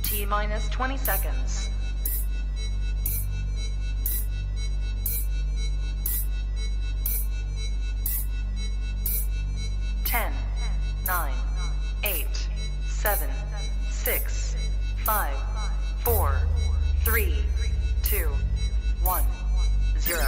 T-minus 20 seconds. 10, 9, 8, 7, 6, 5, 4, 3, 2, 1, 0.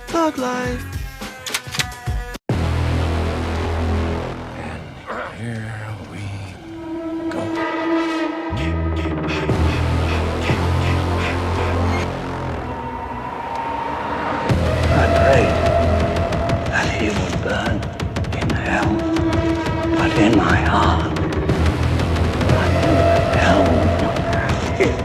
Thug life. And here we go. I prayed that he would burn in hell, but in my heart, I never held him.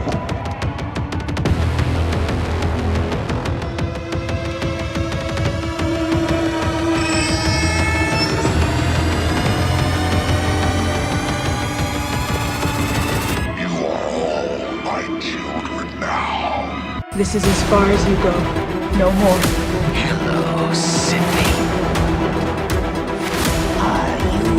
This is as far as you go. No more. Hello, Sydney. Are you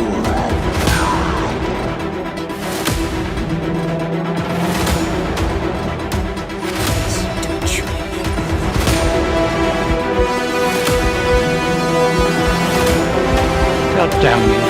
God damn you.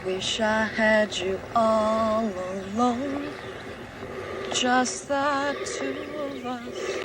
Wish I had you all alone, just the two of us.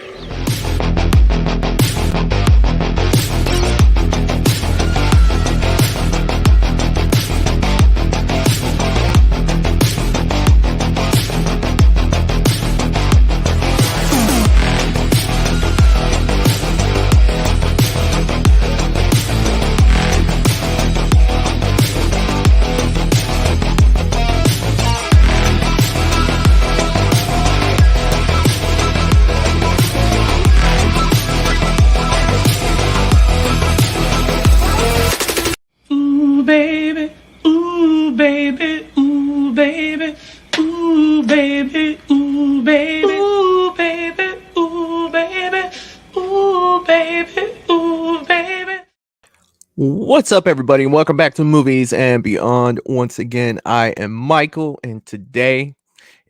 Baby, ooh, baby, ooh, baby, ooh, baby, ooh, baby, ooh, baby, ooh, baby, ooh, baby, ooh, baby. What's up, everybody, and welcome back to Movies and Beyond. Once again, I am Michael, and today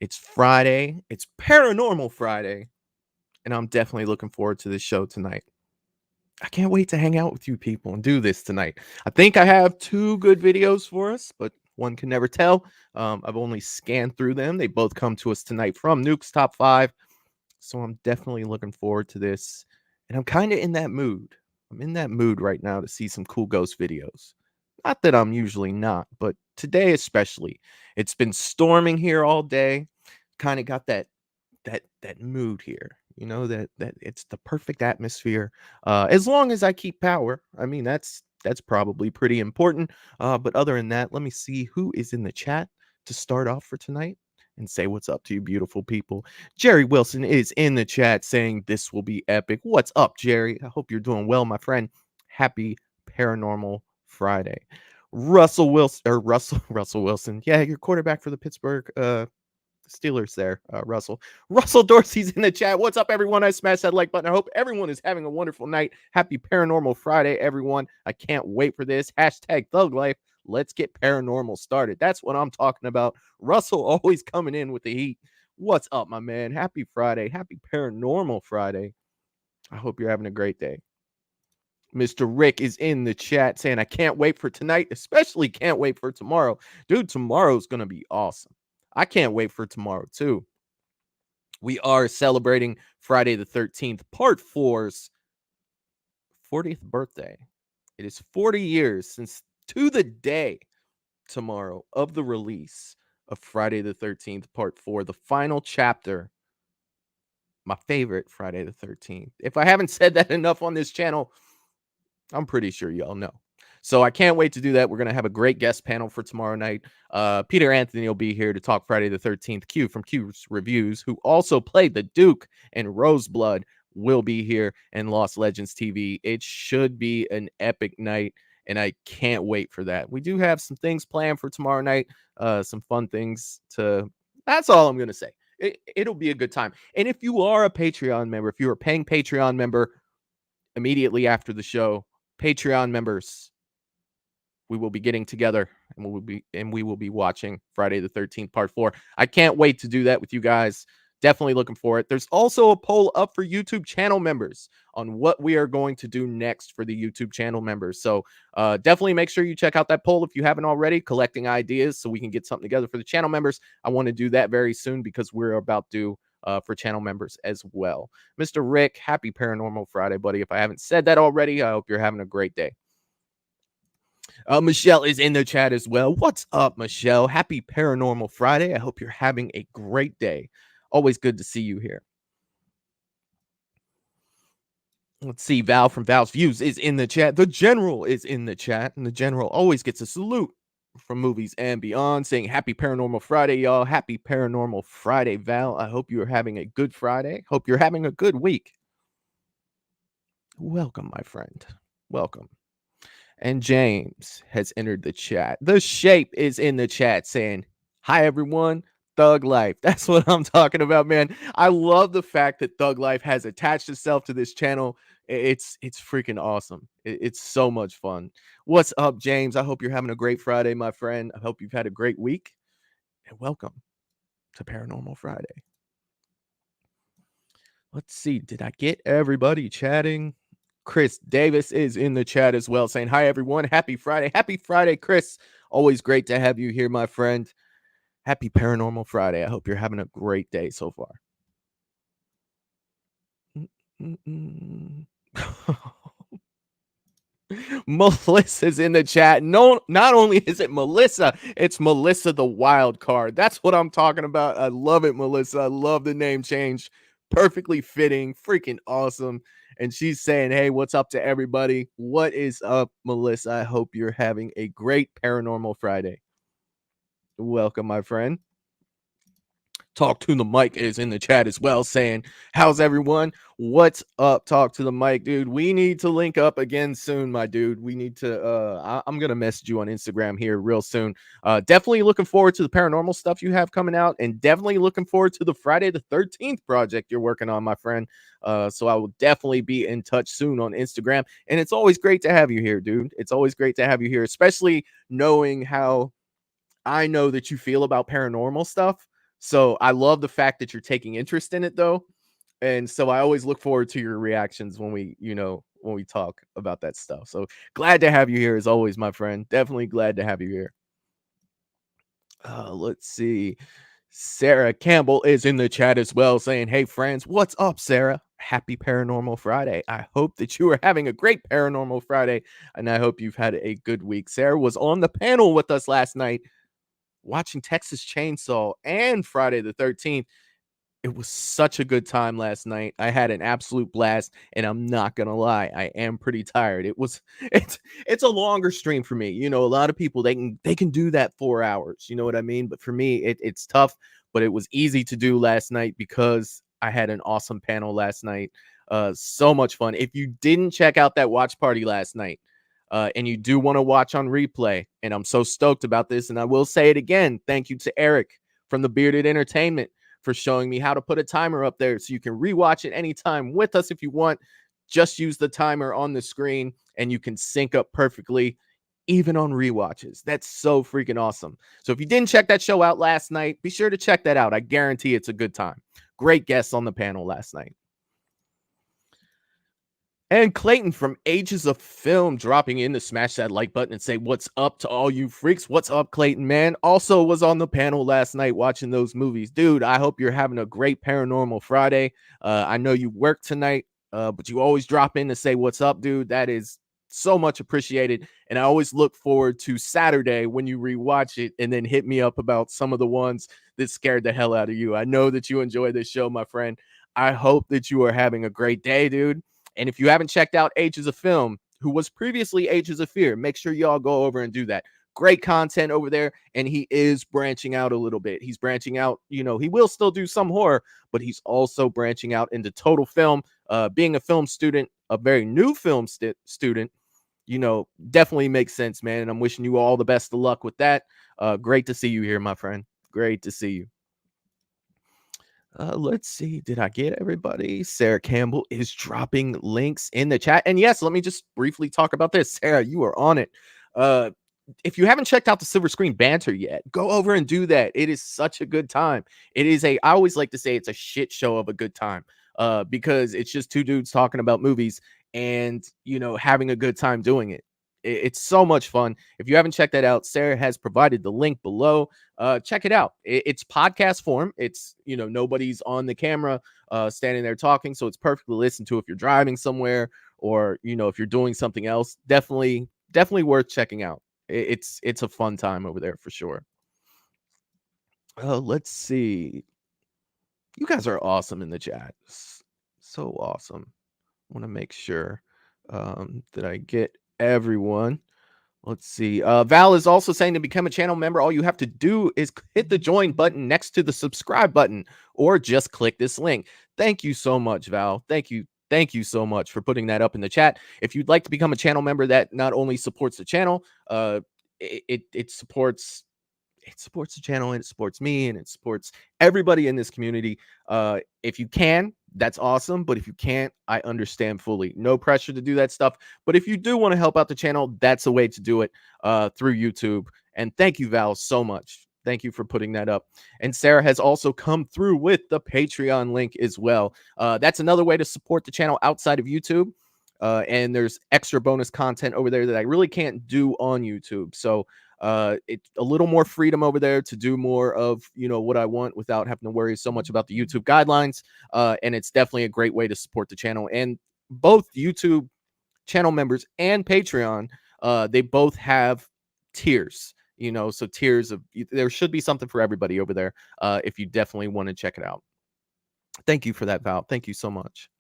it's Friday. It's Paranormal Friday, and I'm definitely looking forward to this show tonight. I can't wait to hang out with you people and do this tonight. I think I have two good videos for us, but one can never tell. I've only scanned through them. They both come to us tonight from Nukes Top 5. So I'm definitely looking forward to this. And I'm kind of in that mood. I'm in that mood right now to see some cool ghost videos. Not that I'm usually not, but today especially. It's been storming here all day. Kind of got that mood here. You know, that it's the perfect atmosphere. As long as I keep power. I mean, that's probably pretty important. But other than that, let me see who is in the chat to start off for tonight. and say what's up to you beautiful people. Jerry Wilson is in the chat saying this will be epic. What's up, Jerry? I hope you're doing well, my friend. Happy Paranormal Friday. Russell Wilson. Yeah, your quarterback for the Pittsburgh Steelers there, Russell. Russell Dorsey's in the chat. What's up, everyone? I smashed that like button. I hope everyone is having a wonderful night. Happy Paranormal Friday, everyone. I can't wait for this. Hashtag Thug Life. Let's get paranormal started. That's what I'm talking about. Russell always coming in with the heat. What's up, my man? Happy Friday. Happy Paranormal Friday. I hope you're having a great day. Mr. Rick is in the chat saying, I can't wait for tonight, especially can't wait for tomorrow. Dude, tomorrow's going to be awesome. I can't wait for tomorrow, too. We are celebrating Friday the 13th, Part 4's 40th birthday. It is 40 years since, to the day tomorrow, of the release of Friday the 13th, Part 4, the final chapter. My favorite Friday the 13th. If I haven't said that enough on this channel, I'm pretty sure y'all know. So I can't wait to do that. We're going to have a great guest panel for tomorrow night. Peter Anthony will be here to talk Friday the 13th. Q from Q's Reviews, who also played the Duke in Roseblood, will be here, and Lost Legends TV. It should be an epic night, and I can't wait for that. We do have some things planned for tomorrow night, some fun things to... That's all I'm going to say. It'll be a good time. And if you are a Patreon member, if you're a paying Patreon member, immediately after the show, Patreon members, we will be getting together and we will be watching Friday the 13th Part 4. I can't wait to do that with you guys. Definitely looking for it. There's also a poll up for YouTube channel members on what we are going to do next for the YouTube channel members. So definitely make sure you check out that poll if you haven't already, collecting ideas so we can get something together for the channel members. I want to do that very soon because we're about to for channel members as well. Mr. Rick, happy Paranormal Friday, buddy. If I haven't said that already, I hope you're having a great day. Michelle is in the chat as well. What's up, Michelle? Happy Paranormal Friday. I hope you're having a great day. Always good to see you here. Let's see. Val from Val's Views is in the chat. The General is in the chat, and the General always gets a salute from Movies and Beyond, saying happy Paranormal Friday, y'all. Happy Paranormal Friday, Val. I hope you're having a good Friday. Hope you're having a good week. Welcome, my friend. Welcome. And James has entered the chat. The Shape is in the chat saying, hi, everyone. Thug Life. That's what I'm talking about, man. I love the fact that Thug Life has attached itself to this channel. It's freaking awesome. It's so much fun. What's up, James? I hope you're having a great Friday, my friend. I hope you've had a great week. And welcome to Paranormal Friday. Let's see. Did I get everybody chatting? Chris Davis is in the chat as well, saying, hi, everyone. Happy Friday. Happy Friday, Chris. Always great to have you here, my friend. Happy Paranormal Friday. I hope you're having a great day so far. Melissa's in the chat. No, not only is it Melissa, it's Melissa the Wild Card. That's what I'm talking about. I love it, Melissa. I love the name change. Perfectly fitting. Freaking awesome. And she's saying, hey, what's up to everybody? What is up, Melissa? I hope you're having a great Paranormal Friday. Welcome, my friend. Talk to the Mic is in the chat as well, saying, how's everyone? What's up? Talk to the Mic, dude. We need to link up again soon, my dude. We need to, I'm going to message you on Instagram here real soon. Definitely looking forward to the paranormal stuff you have coming out, and definitely looking forward to the Friday the 13th project you're working on, my friend. So I will definitely be in touch soon on Instagram. And it's always great to have you here, dude. It's always great to have you here, especially knowing how I know that you feel about paranormal stuff. So I love the fact that you're taking interest in it, though. And so I always look forward to your reactions when we, when we talk about that stuff. So glad to have you here as always, my friend. Definitely glad to have you here. Let's see. Sarah Campbell is in the chat as well, saying, hey, friends, what's up, Sarah? Happy Paranormal Friday. I hope that you are having a great Paranormal Friday, and I hope you've had a good week. Sarah was on the panel with us last night, watching Texas Chainsaw and Friday the 13th. It was such a good time last night. I had an absolute blast, and I'm not gonna lie, I am pretty tired. It's a longer stream for me. A lot of people they can do that 4 hours. You know what I mean? But for me, it's tough. but it was easy to do last night because I had an awesome panel last night. So much fun. If you didn't check out that watch party last night, and you do want to watch on replay, and I'm so stoked about this, and I will say it again, thank you to Eric from the Bearded Entertainment for showing me how to put a timer up there so you can rewatch it anytime with us if you want. Just use the timer on the screen and you can sync up perfectly, even on rewatches. That's so freaking awesome. So if you didn't check that show out last night, be sure to check that out. I guarantee it's a good time. Great guests on the panel last night. And Clayton from Ages of Film dropping in to smash that like button and say, what's up to all you freaks? What's up, Clayton, man? Also was on the panel last night watching those movies. Dude, I hope you're having a great Paranormal Friday. I know you work tonight, but you always drop in to say, what's up, dude? That is so much appreciated. And I always look forward to Saturday when you rewatch it and then hit me up about some of the ones that scared the hell out of you. I know that you enjoy this show, my friend. I hope that you are having a great day, dude. And if you haven't checked out Ages of Film, who was previously Ages of Fear, make sure y'all go over and do that. Great content over there, and he is branching out a little bit. He's branching out, he will still do some horror, but he's also branching out into total film. Being a film student, a very new film student, definitely makes sense, man. And I'm wishing you all the best of luck with that. Great to see you here, my friend. Great to see you. Let's see. Did I get everybody? Sarah Campbell is dropping links in the chat. And yes, let me just briefly talk about this. Sarah, you are on it. If you haven't checked out the Silver Screen Banter yet, go over and do that. It is such a good time. I always like to say it's a shit show of a good time, because it's just two dudes talking about movies and, having a good time doing it. It's so much fun. If you haven't checked that out, Sarah has provided the link below. Check it out. It's podcast form. It's, nobody's on the camera standing there talking. So it's perfect to listen to if you're driving somewhere or, if you're doing something else. Definitely worth checking out. It's a fun time over there for sure. Let's see. You guys are awesome in the chat. So awesome. I want to make sure that I get everyone. Let's see. Val is also saying to become a channel member, all you have to do is hit the join button next to the subscribe button or just click this link. Thank you so much, Val. Thank you so much for putting that up in the chat. If you'd like to become a channel member, that not only supports the channel, it supports the channel, and it supports me, and it supports everybody in this community. If you can, that's awesome. But if you can't, I understand fully. No pressure to do that stuff. But if you do want to help out the channel, that's a way to do it through YouTube. And thank you, Val, so much. Thank you for putting that up. And Sarah has also come through with the Patreon link as well. That's another way to support the channel outside of YouTube. And there's extra bonus content over there that I really can't do on YouTube. So it's a little more freedom over there to do more of, what I want without having to worry so much about the YouTube guidelines. And it's definitely a great way to support the channel. And both YouTube channel members and Patreon, they both have tiers, so there should be something for everybody over there. If you definitely want to check it out. Thank you for that, Val. Thank you so much.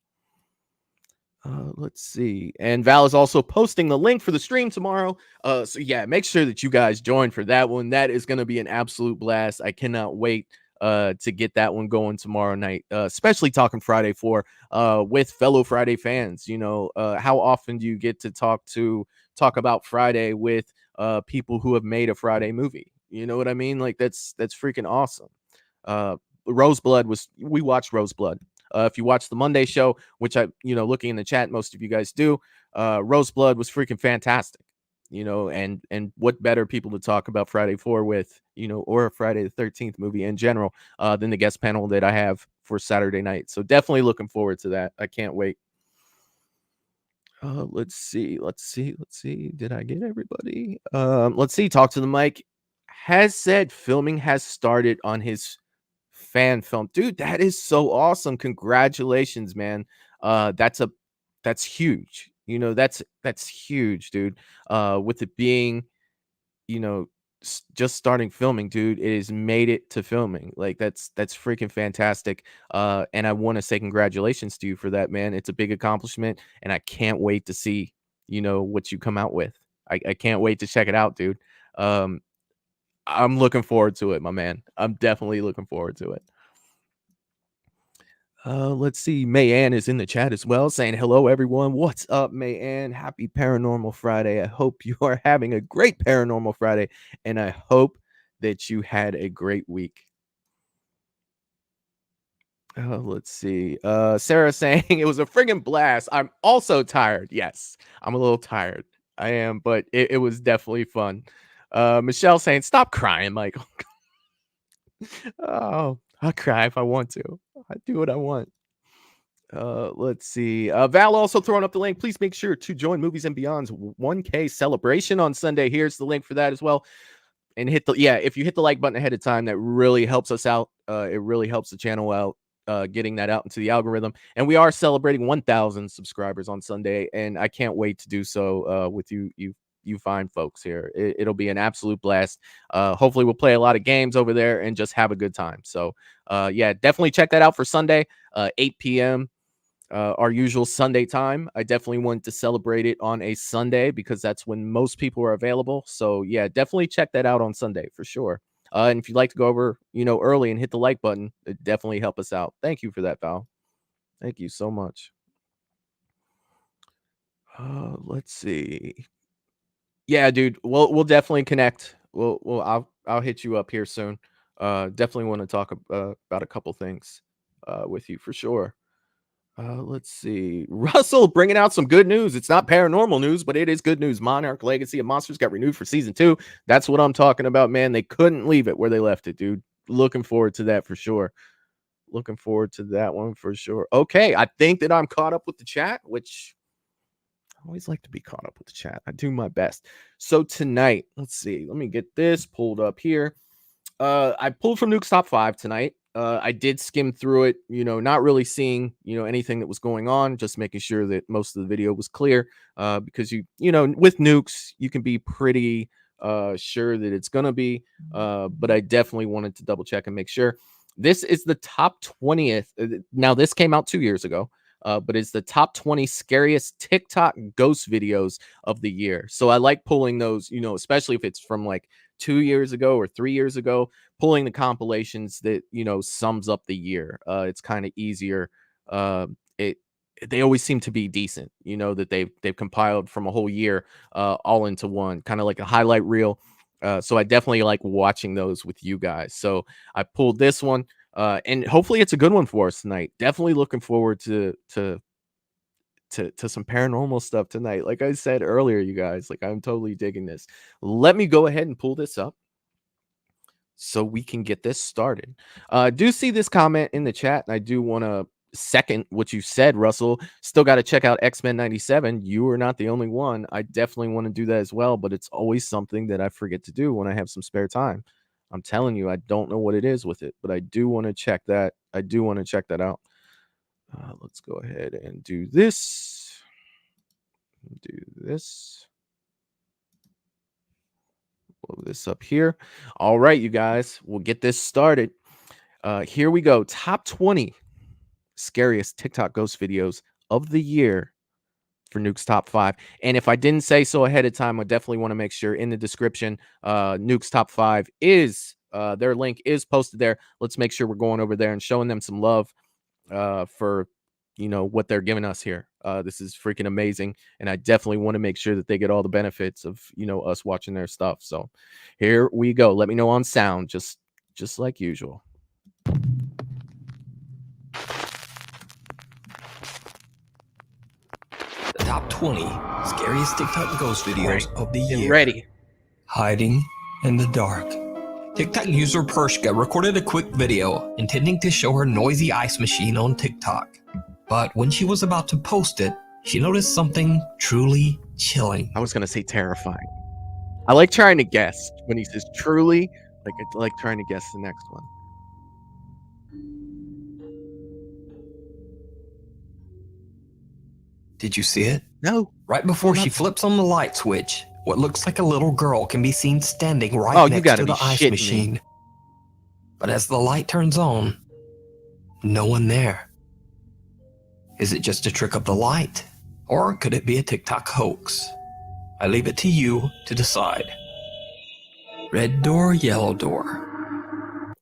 Let's see. And Val is also posting the link for the stream tomorrow. So yeah, make sure that you guys join for that one. That is going to be an absolute blast. I cannot wait to get that one going tomorrow night, especially talking Friday 4 with fellow Friday fans. How often do you get to talk about Friday with people who have made a Friday movie? You know what I mean? Like that's freaking awesome. We watched Roseblood. If you watch the Monday show, which I, looking in the chat, most of you guys do, Roseblood was freaking fantastic, and what better people to talk about Friday 4 with, or a Friday the 13th movie in general, than the guest panel that I have for Saturday night. So definitely looking forward to that. I can't wait. Let's see. Did I get everybody? Let's see. Talk to the mic. Has said filming has started on his fan film. Dude, that is so awesome. Congratulations, man. That's huge. That's huge, dude. With it being, just starting filming, dude, it has made it to filming. Like that's freaking fantastic. And I want to say congratulations to you for that, man. It's a big accomplishment, and I can't wait to see, what you come out with. I can't wait to check it out, dude. I'm looking forward to it, my man. I'm definitely looking forward to it. Let's see. Mayanne is in the chat as well, saying hello, everyone. What's up, Mayanne? Happy Paranormal Friday. I hope you are having a great Paranormal Friday, and I hope that you had a great week. Let's see. Sarah saying it was a friggin' blast. I'm also tired. Yes, I'm a little tired. I am, but it was definitely fun. Michelle saying, stop crying, Michael. Oh, I'll cry if I want to. I do what I want. Let's see. Val also throwing up the link. Please make sure to join Movies and Beyond's 1K celebration on Sunday. Here's the link for that as well. And hit the if you hit the like button ahead of time, that really helps us out. It really helps the channel out, getting that out into the algorithm. And we are celebrating 1,000 subscribers on Sunday, and I can't wait to do so with you fine folks here. It'll be an absolute blast. Hopefully we'll play a lot of games over there and just have a good time. So yeah, definitely check that out for Sunday, 8 p.m. Our usual Sunday time. I definitely want to celebrate it on a Sunday because that's when most people are available. So yeah, definitely check that out on Sunday for sure. And if you'd like to go over, early and hit the like button, it definitely help us out. Thank you for that, Val. Thank you so much. Let's see. Yeah, dude, we'll definitely connect. I'll hit you up here soon. Definitely want to talk about a couple things with you for sure. Let's see. Russell bringing out some good news. It's not paranormal news, but it is good news. Monarch Legacy of Monsters got renewed for season 2. That's what I'm talking about, man. They couldn't leave it where they left it, dude. Looking forward to that for sure. Looking forward to that one for sure. Okay, I think that I'm caught up with the chat, which I always like to be caught up with the chat. I do my best. So tonight, let's see. Let me get this pulled up here. I pulled from Nukes Top 5 tonight. I did skim through it, not really seeing, anything that was going on, just making sure that most of the video was clear. Because with Nukes, you can be pretty sure that it's gonna be. But I definitely wanted to double check and make sure. This is the top 20th. Now, this came out 2 years ago. But it's the top 20 scariest TikTok ghost videos of the year. So I like pulling those, especially if it's from like 2 years ago or 3 years ago, pulling the compilations that, sums up the year. It's kind of easier. They always seem to be decent, that they've compiled from a whole year all into one, kind of like a highlight reel. So I definitely like watching those with you guys. So I pulled this one. And hopefully it's a good one for us tonight. Definitely looking forward to some paranormal stuff tonight. Like I said earlier, you guys, like I'm totally digging this. Let me go ahead and pull this up so we can get this started. Do see this comment in the chat, and I do want to second what you said, Russell. Still got to check out X-Men 97. You are not the only one. I definitely want to do that as well, but it's always something that I forget to do when I have some spare time. I'm telling you, I don't know what it is with it, but I do want to check that. I do want to check that out. Let's go ahead and do this. Do this. Blow this up here. All right, you guys, we'll get this started. Here we go. Top 20 scariest TikTok ghost videos of the year for Nukes Top 5. And if I didn't say so ahead of time, I definitely want to make sure in the description, Nukes Top 5 is their link is posted there. Let's make sure we're going over there and showing them some love for what they're giving us here. This is freaking amazing, and I definitely want to make sure that they get all the benefits of us watching their stuff. So here we go. Let me know on sound, just like usual. The top 20 scariest TikTok ghost videos of the year. Ready. Hiding in the dark. TikTok user Pershka recorded a quick video intending to show her noisy ice machine on TikTok. But when she was about to post it, she noticed something truly chilling. I was going to say terrifying. I like trying to guess when he says truly, like trying to guess the next one. Did you see it? No. Right before she flips on the light switch, what looks like a little girl can be seen standing right next to the ice machine. But as the light turns on, no one there. Is it just a trick of the light? Or could it be a TikTok hoax? I leave it to you to decide. Red door, yellow door.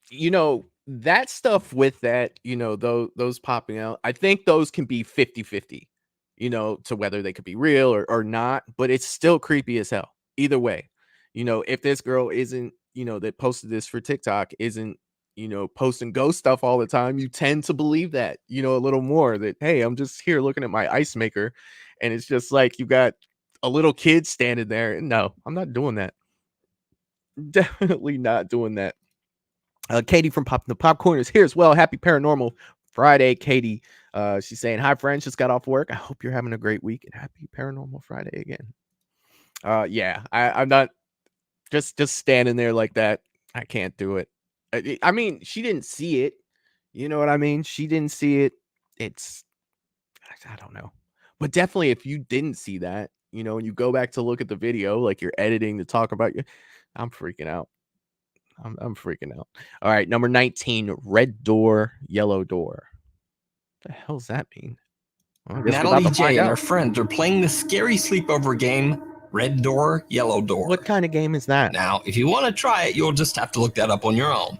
You know, that stuff with that, you know, those popping out, I think those can be 50-50, you know, to whether they could be real or not, but it's still creepy as hell. Either way, you know, if this girl isn't, you know, that posted this for TikTok isn't, you know, posting ghost stuff all the time, you tend to believe that, you know, a little more that, hey, I'm just here looking at my ice maker and it's just like you got a little kid standing there. No, I'm not doing that. Definitely not doing that. Katie from Pop the Popcorn is here as well. Happy Paranormal Friday, Katie. She's saying, hi, friends. Just got off work. I hope you're having a great week and happy Paranormal Friday again. Yeah, I'm not just standing there like that. I can't do it. I mean, she didn't see it. You know what I mean? She didn't see it. I don't know. But definitely if you didn't see that, you know, and you go back to look at the video, like you're editing to talk about you, I'm freaking out. I'm freaking out. All right, number 19, red door, yellow door. What the hell's that mean? Well, Natalie J and her friends are playing the scary sleepover game, Red Door, Yellow Door. What kind of game is that? Now, if you want to try it, you'll just have to look that up on your own.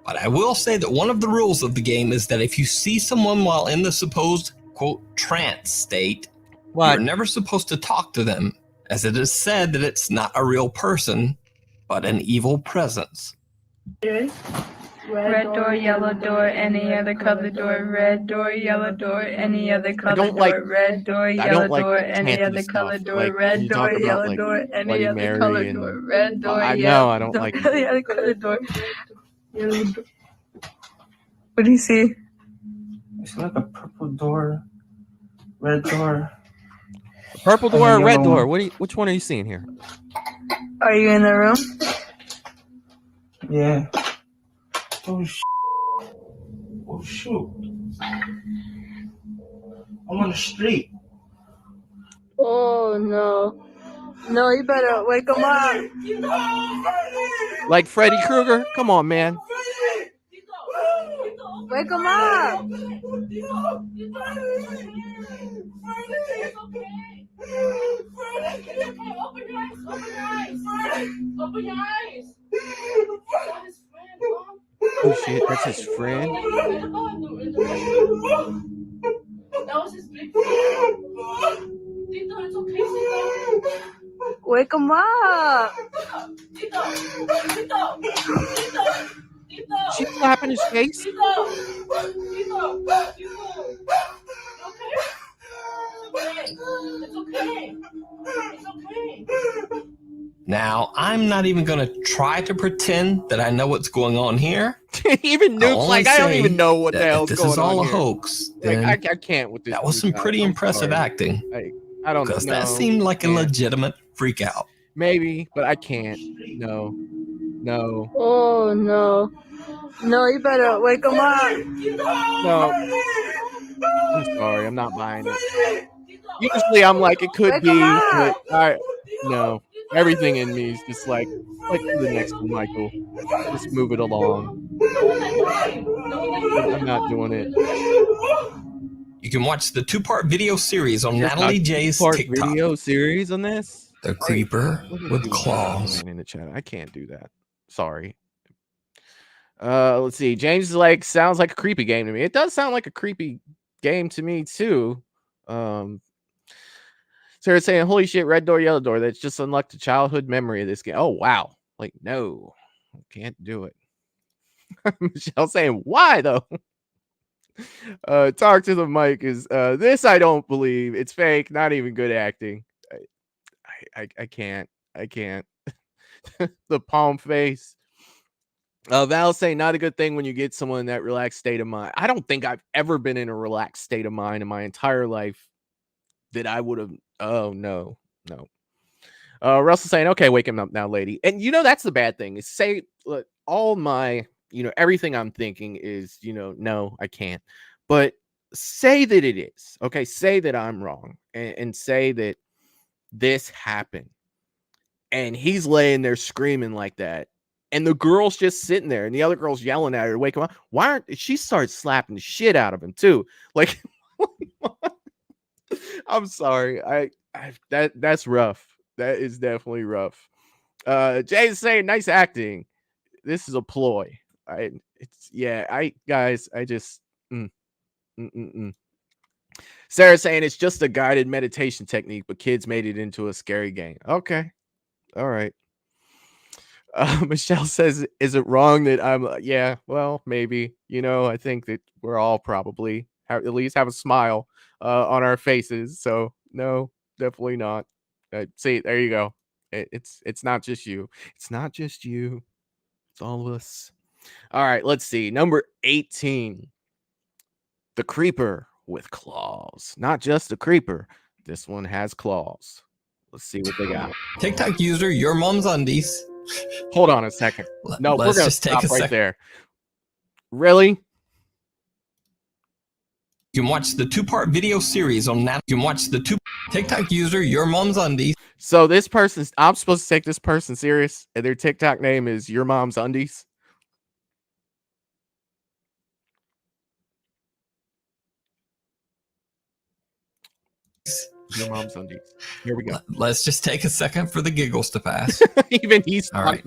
But I will say that one of the rules of the game is that if you see someone while in the supposed, quote, trance state, you're never supposed to talk to them, as it is said that it's not a real person, but an evil presence. Red door, yellow door, any other color door. Red door, yellow door, any other color door. Red door, yellow door, any other color door. Red door, yellow door, any other color door. Red door, I don't like any other color door. What do you see? It's like a purple door, red door. Purple door or red door? Which one are you seeing here? Are you in the room? Yeah. Oh, oh shoot. I'm on the street. Oh, no. No, you better wake him up. Like Freddy Krueger? Come on, man. Wake him up. Oh shit, that's his friend. That was his big friend. Tito, it's okay, Tito. Wake him up. Tito. She's slapping his face. Tito. It's okay. It's okay. Now, I'm not even going to try to pretend that I know what's going on here. Even Nukes, like, I don't even know what the hell's going on. This is all a here. hoax. Like, I can't with this. That was some pretty impressive acting. I don't know. Because that seemed like a legitimate freak out. Maybe, but I can't. No. Oh, no. No, you better wake him up. No. I'm sorry, I'm not buying it. Usually I'm like, it could be, but no. Everything in me is just like to the next one, Michael. Just move it along. I'm not doing it. You can watch the 2-part video series on Natalie J's TikTok. Video series on this? The Creeper with Claws. In the chat. I can't do that. Sorry. Let's see. James is like, sounds like a creepy game to me. It does sound like a creepy game to me too. Sarah saying, holy shit, red door, yellow door. That's just unlocked a childhood memory of this game. Oh, wow. Like, no, can't do it. Michelle saying, why though? Talk to the mic is this. I don't believe it's fake. Not even good acting. I can't. The palm face. Val saying, not a good thing when you get someone in that relaxed state of mind. I don't think I've ever been in a relaxed state of mind in my entire life that I would have. Oh, no. Russell saying, okay, wake him up now, lady. And you know, that's the bad thing is say, look, all my, you know, everything I'm thinking is, you know, no, I can't. But say that it is. Okay, say that I'm wrong and say that this happened. And he's laying there screaming like that. And the girl's just sitting there and the other girl's yelling at her to wake him up. Why aren't she starts slapping the shit out of him too? Like, I'm sorry. That's rough. That is definitely rough. Jay's saying nice acting. This is a ploy. Sarah saying it's just a guided meditation technique, but kids made it into a scary game. Okay. All right. Michelle says, is it wrong that I'm yeah, well, maybe. I think that we're all probably at least have a smile on our faces. So no, definitely not. See, there you go. It's not just you. It's not just you. It's all of us. All right, let's see. Number 18. The creeper with claws. Not just a creeper. This one has claws. Let's see what they got. TikTok user, your mom's undies. Hold on a second. No, Let's we're gonna just take stop a right second. there. Really? You can watch the 2-part video series on that. You can watch the TikTok user, your mom's undies. So this person's, I'm supposed to take this person serious, and their TikTok name is Your Mom's Undies. Your Mom's Undies. Here we go. Let's just take a second for the giggles to pass. Even he's all right.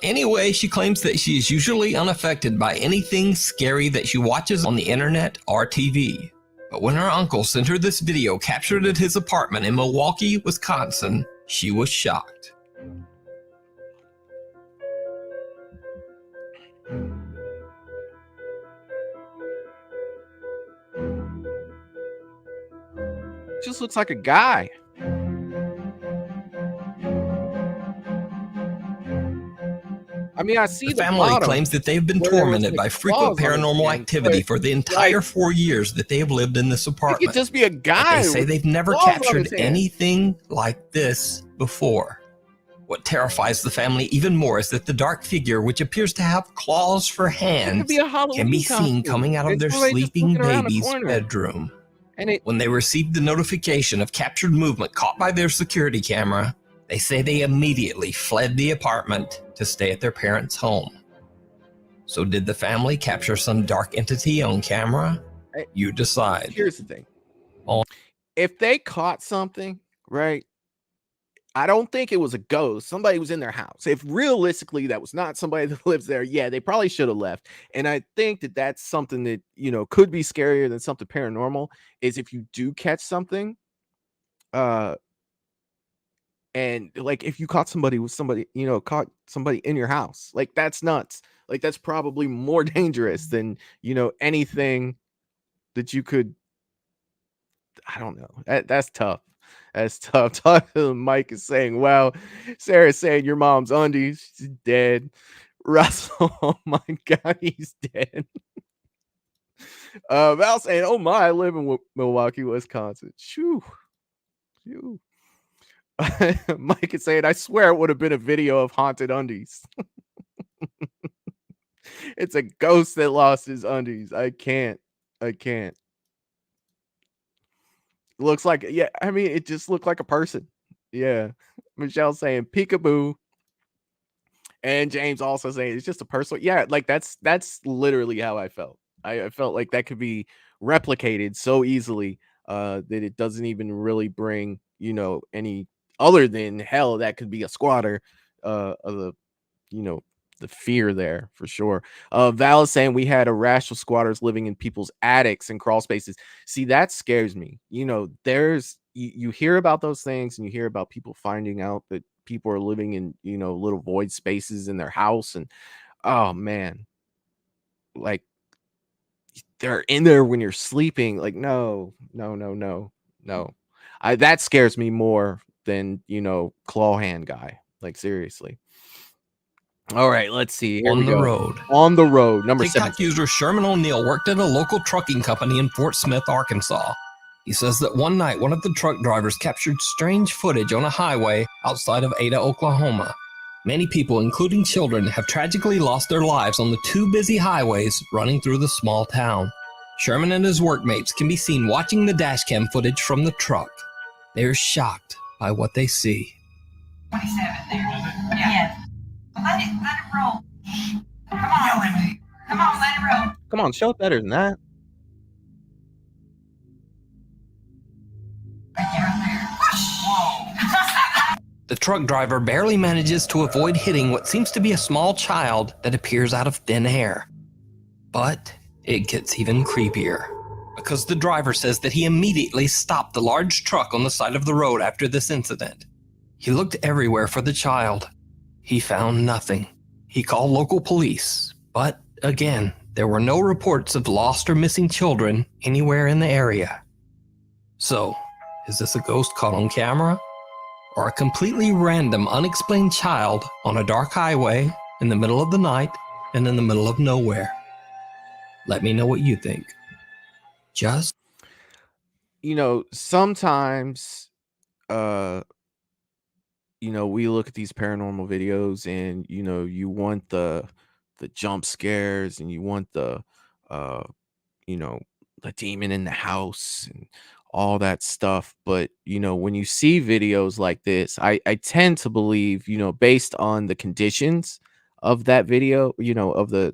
Anyway, she claims that she is usually unaffected by anything scary that she watches on the internet or TV. But when her uncle sent her this video captured at his apartment in Milwaukee, Wisconsin, she was shocked. Just looks like a guy. I mean, I see the family claims that they've been tormented by frequent paranormal activity for the entire 4 years that they have lived in this apartment. It could just be a guy. But they say they've never captured anything like this before. What terrifies the family even more is that the dark figure, which appears to have claws for hands, can be seen coming out of their sleeping baby's bedroom. When they received the notification of captured movement caught by their security camera, they say they immediately fled the apartment to stay at their parents' home. So did the family capture some dark entity on camera? You decide. Here's the thing. If they caught something, right, I don't think it was a ghost. Somebody was in their house. If realistically that was not somebody that lives there, yeah, they probably should have left. And I think that that's something that, could be scarier than something paranormal, is if you do catch something, and like if you caught somebody with somebody, caught somebody in your house, like that's nuts. Like that's probably more dangerous than, anything that you could, I don't know. That's tough. That's tough. Mike is saying, wow. Sarah's saying your mom's undies. She's dead. Russell, oh my God, he's dead. Val saying, oh my, I live in Milwaukee, Wisconsin. Shoo. Shoo. Mike is saying, I swear it would have been a video of haunted undies. It's a ghost that lost his undies. I can't. Looks like, yeah, I mean, it just looked like a person. Yeah. Michelle saying peekaboo. And James also saying it's just a person. Yeah, like that's literally how I felt. I felt like that could be replicated so easily that it doesn't even really bring, any other than hell, that could be a squatter of the, the fear there for sure. Val is saying we had a rash of squatters living in people's attics and crawl spaces. See, that scares me. There's you hear about those things, and you hear about people finding out that people are living in, little void spaces in their house, and oh man, like they're in there when you're sleeping. Like no. That scares me more than, claw hand guy. Like seriously. All right, let's see. Here on the road. On the road. Number TikTok 7. user Sherman O'Neill worked at a local trucking company in Fort Smith, Arkansas. He says that one night, one of the truck drivers captured strange footage on a highway outside of Ada, Oklahoma. Many people, including children, have tragically lost their lives on the two busy highways running through the small town. Sherman and his workmates can be seen watching the dashcam footage from the truck. They are shocked by what they see. 27 there. Yeah. Let it roll. Come on. Come on, let it roll. Come on, show it better than that. Right there. Whoosh. Whoa. The truck driver barely manages to avoid hitting what seems to be a small child that appears out of thin air. But it gets even creepier, because the driver says that he immediately stopped the large truck on the side of the road after this incident. He looked everywhere for the child. He found nothing. He called local police, but again, there were no reports of lost or missing children anywhere in the area. So, is this a ghost caught on camera? Or a completely random, unexplained child on a dark highway in the middle of the night and in the middle of nowhere? Let me know what you think. Just, sometimes, we look at these paranormal videos and, you want the jump scares and you want the demon in the house and all that stuff. But, when you see videos like this, I tend to believe, based on the conditions of that video, of a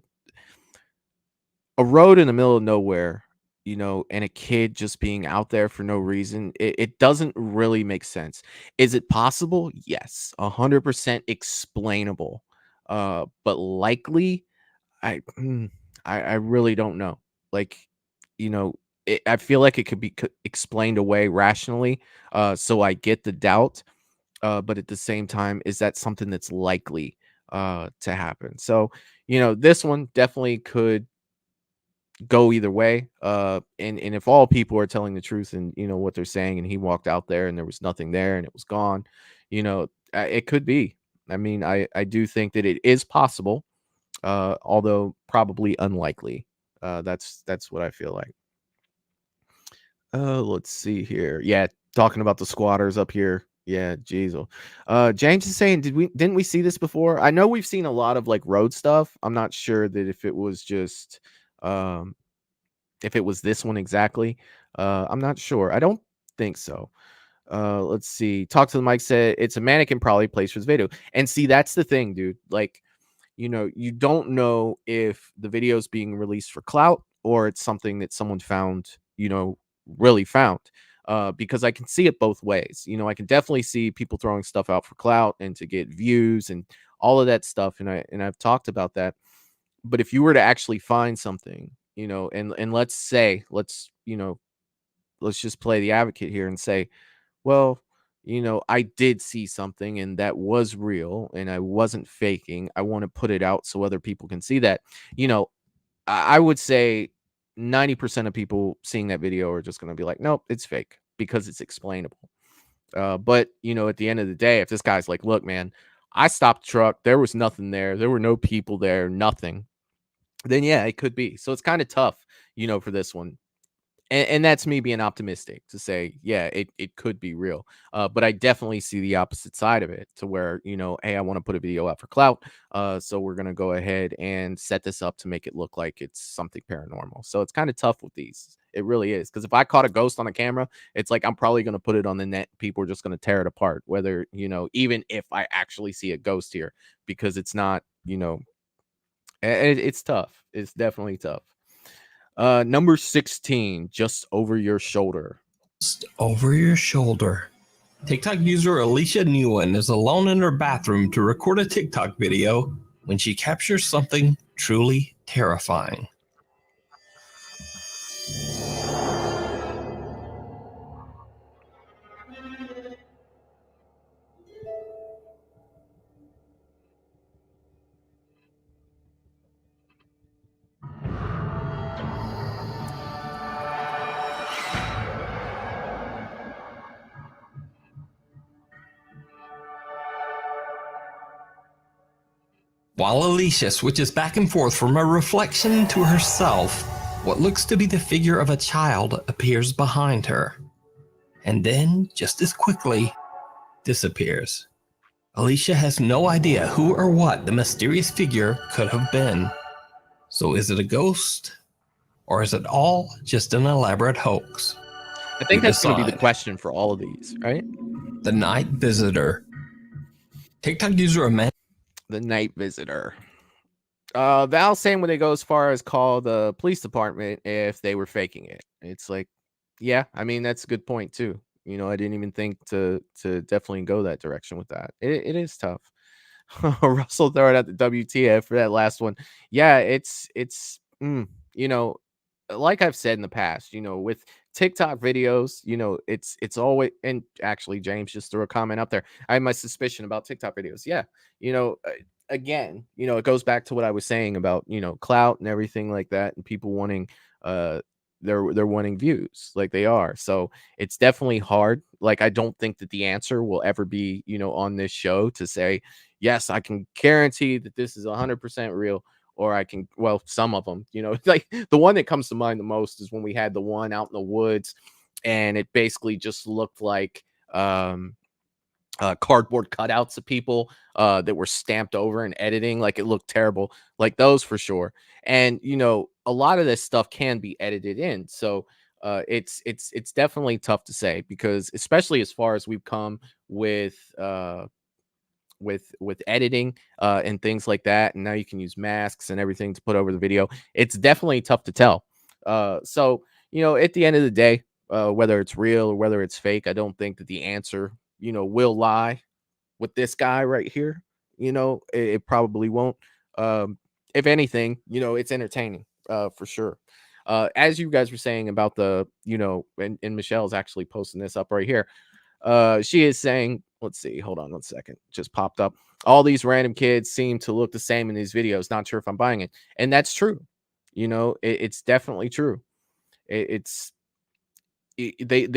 road in the middle of nowhere, and a kid just being out there for no reason, it doesn't really make sense. Is it possible? Yes, 100% explainable. But likely, I I really don't know. Like, I feel like it could be explained away rationally. So I get the doubt. But at the same time, is that something that's likely to happen? So, this one definitely could go either way. And if all people are telling the truth and what they're saying, and he walked out there and there was nothing there and it was gone, it could be. I mean, I do think that it is possible, although probably unlikely. That's what I feel like. Let's see here. Yeah, talking about the squatters up here. Yeah, geez. James is saying, didn't we see this before? I know we've seen a lot of like road stuff. I'm not sure that if it was just if it was this one exactly. I'm not sure. I don't think so. Let's see. Talk to the mic said it's a mannequin probably placed for this video. And see, that's the thing, dude. Like, you don't know if the video is being released for clout or it's something that someone found, really found. Because I can see it both ways. I can definitely see people throwing stuff out for clout and to get views and all of that stuff. And I've talked about that. But if you were to actually find something, and let's just play the advocate here and say, well, I did see something and that was real and I wasn't faking. I want to put it out so other people can see that. I would say 90% of people seeing that video are just going to be like, nope, it's fake because it's explainable. But, at the end of the day, if this guy's like, look, man, I stopped the truck. There was nothing there. There were no people there, nothing. Then, yeah, it could be. So it's kind of tough, for this one. And that's me being optimistic to say, yeah, it could be real. But I definitely see the opposite side of it to where, hey, I want to put a video out for clout. So we're going to go ahead and set this up to make it look like it's something paranormal. So it's kind of tough with these. It really is. Because if I caught a ghost on a camera, it's like I'm probably going to put it on the net. People are just going to tear it apart, whether, even if I actually see a ghost here, because it's not, it's tough. It's definitely tough. Number 16, just over your shoulder. Just over your shoulder. TikTok user Alicia Newen is alone in her bathroom to record a TikTok video when she captures something truly terrifying. While Alicia switches back and forth from a reflection to herself, what looks to be the figure of a child appears behind her, and then, just as quickly, disappears. Alicia has no idea who or what the mysterious figure could have been. So is it a ghost, or is it all just an elaborate hoax? I think that's going to be the question for all of these, right? The Night Visitor. TikTok user Amanda. The Night Visitor. Val's saying when they go as far as call the police department if they were faking it. It's like, yeah, I mean, that's a good point too. You know, I didn't even think to definitely go that direction with that. It is tough. Russell throwing out the WTF for that last one. Yeah, you know, like I've said in the past, you know, with TikTok videos, you know, it's always, and actually James just threw a comment up there. I have my suspicion about TikTok videos. Yeah, you know, again, you know, it goes back to what I was saying about, you know, clout and everything like that, and people wanting they're wanting views like they are. So it's definitely hard. Like, I don't think that the answer will ever be, you know, on this show to say, yes, I can guarantee that this is 100% real, or I can, well, some of them, you know, like the one that comes to mind the most is when we had the one out in the woods, and it basically just looked like cardboard cutouts of people that were stamped over and editing. Like, it looked terrible, like those for sure. And, you know, a lot of this stuff can be edited in. So it's definitely tough to say, because especially as far as we've come with editing and things like that, and now you can use masks and everything to put over the video. It's definitely tough to tell. So, you know, at the end of the day, whether it's real or whether it's fake, I don't think that the answer, you know, will lie with this guy right here. You know, it probably won't. If anything, you know, it's entertaining for sure. As you guys were saying about the, you know, and Michelle's actually posting this up right here. She is saying, let's see, hold on 1 second, just popped up. All these random kids seem to look the same in these videos. Not sure if I'm buying it. And that's true. You know, it's definitely true. They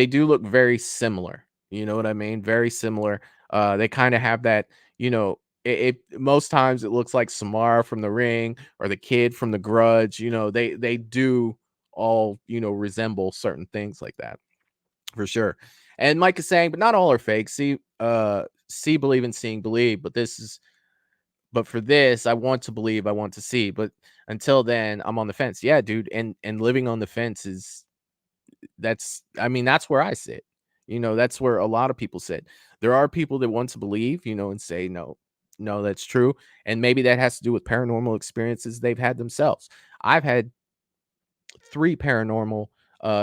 do look very similar. You know what I mean? Very similar. They kind of have that, you know, it most times it looks like Samara from The Ring or the kid from The Grudge. You know, they do all, you know, resemble certain things like that for sure. And Mike is saying, but not all are fake. See believe in seeing believe, but for this, I want to believe, I want to see, but until then, I'm on the fence. Yeah, dude, and living on the fence is, that's where I sit. You know, that's where a lot of people sit. There are people that want to believe, you know, and say no, that's true, and maybe that has to do with paranormal experiences they've had themselves. I've had 3 paranormal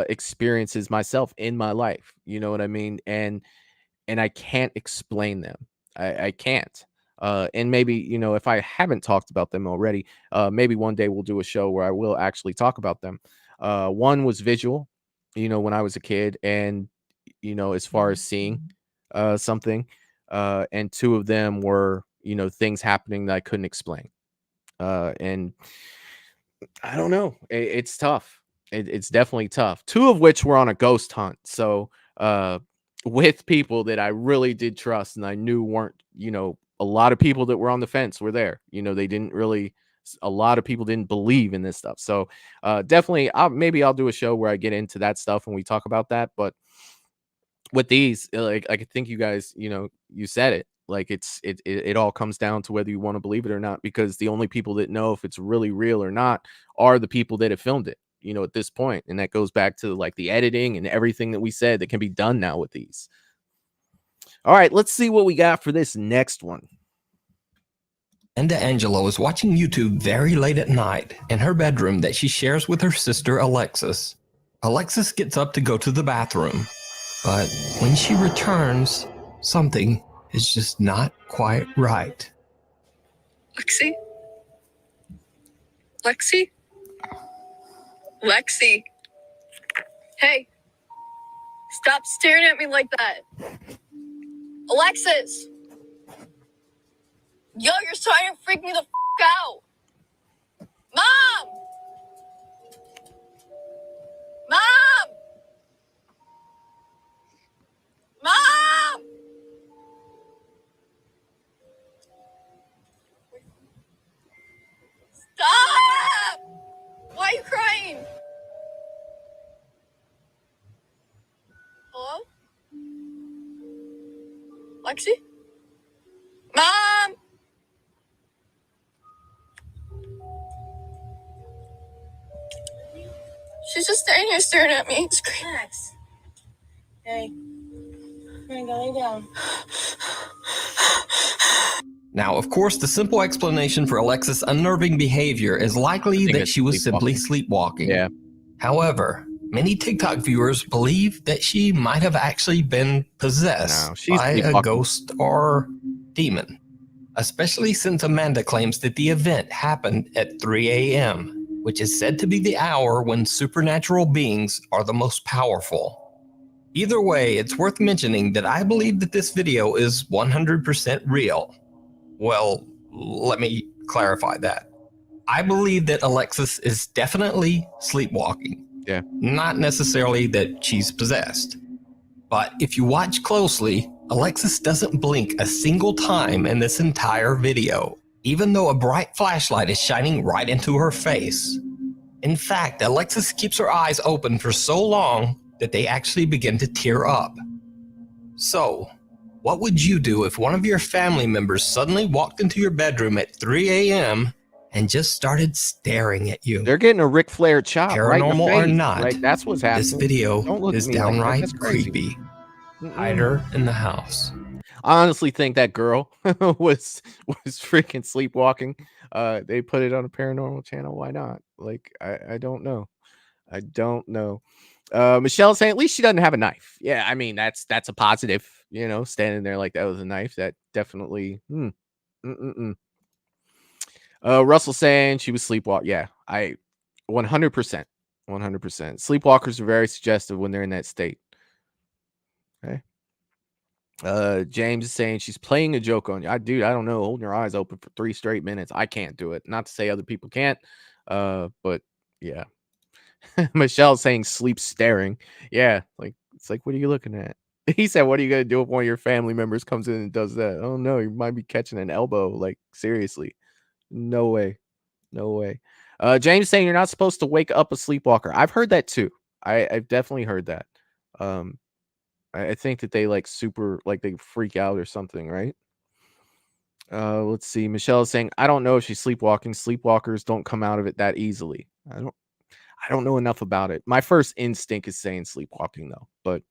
experiences myself in my life. You know what I mean? And I can't explain them. I can't. And maybe, you know, if I haven't talked about them already, maybe one day we'll do a show where I will actually talk about them. One was visual, you know, when I was a kid, and, you know, as far as seeing something, and 2 of them were, you know, things happening that I couldn't explain. And I don't know. It's tough. It's definitely tough. 2 of which were on a ghost hunt. So, with people that I really did trust and I knew weren't, you know, a lot of people that were on the fence were there. You know, they didn't really, a lot of people didn't believe in this stuff. So, definitely, maybe I'll do a show where I get into that stuff and we talk about that. But with these, like I think you guys, you know, you said it. Like, it all comes down to whether you want to believe it or not, because the only people that know if it's really real or not are the people that have filmed it, you know, at this point. And that goes back to like the editing and everything that we said that can be done now with these. All right, let's see what we got for this next one. Linda Angelo is watching YouTube very late at night in her bedroom that she shares with her sister Alexis. Alexis gets up to go to the bathroom, but when she returns, something is just not quite right. Lexi? Lexi? Lexi? Hey! Stop staring at me like that! Alexis! Yo, you're starting to freak me the f*** out! Mom! Mom! Mom! Stop! Why are you crying? Hello? Lexi? Mom! She's just standing here staring at me. Max. Hey. I'm gonna go lay down. Now, of course, the simple explanation for Alexis' unnerving behavior is likely that she was simply sleepwalking. Yeah. However, Many TikTok viewers believe that she might have actually been possessed by a ghost or demon, especially since Amanda claims that the event happened at 3 a.m., which is said to be the hour when supernatural beings are the most powerful. Either way, it's worth mentioning that I believe that this video is 100% real. Well, let me clarify that. I believe that Alexis is definitely sleepwalking. Yeah. Not necessarily that she's possessed. But if you watch closely, Alexis doesn't blink a single time in this entire video, even though a bright flashlight is shining right into her face. In fact, Alexis keeps her eyes open for so long that they actually begin to tear up. So, what would you do if one of your family members suddenly walked into your bedroom at 3 a.m. and just started staring at you? They're getting a Ric Flair chop. Paranormal right in the face. or not, Right? That's what's happening. this video is downright creepy. Hide her in the house. I honestly think that girl was freaking sleepwalking. They put it on a paranormal channel. Why not? Like, I don't know. I don't know. Michelle saying at least she doesn't have a knife. Yeah, I mean that's a positive. You know, standing there like that was a knife. That definitely. Russell saying she was sleepwalking. Yeah, I 100%. Sleepwalkers are very suggestive when they're in that state. Okay. James is saying she's playing a joke on you. Dude, I don't know. Holding your eyes open for 3 straight minutes. I can't do it. Not to say other people can't. But yeah. Michelle's saying sleep staring. Yeah, like it's like, what are you looking at? He said, what are you gonna do if one of your family members comes in and does that? Oh no, you might be catching an elbow. Like, seriously. No way. James saying you're not supposed to wake up a sleepwalker. I've heard that too. I've definitely heard that. I think that they like super like they freak out or something, right? Let's see. Michelle is saying, I don't know if she's sleepwalking. Sleepwalkers don't come out of it that easily. I don't know enough about it. My first instinct is saying sleepwalking though, but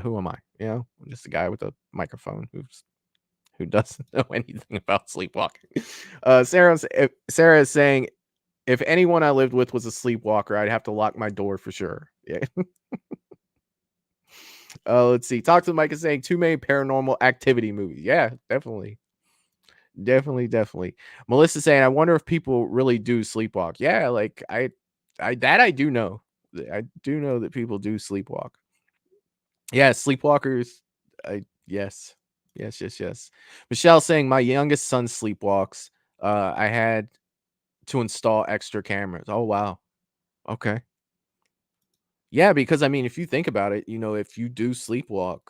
who am I? You know, I'm just a guy with a microphone who doesn't know anything about sleepwalking. Sarah is saying, if anyone I lived with was a sleepwalker, I'd have to lock my door for sure. Yeah. Let's see. Talk to the Mike is saying 2 main Paranormal Activity movies. Yeah, definitely. Melissa saying, I wonder if people really do sleepwalk. Yeah, like I do know. I do know that people do sleepwalk. Yeah, sleepwalkers. Yes. Michelle saying my youngest son sleepwalks. I had to install extra cameras. Oh wow. Okay. Yeah, because I mean, if you think about it, you know, if you do sleepwalk,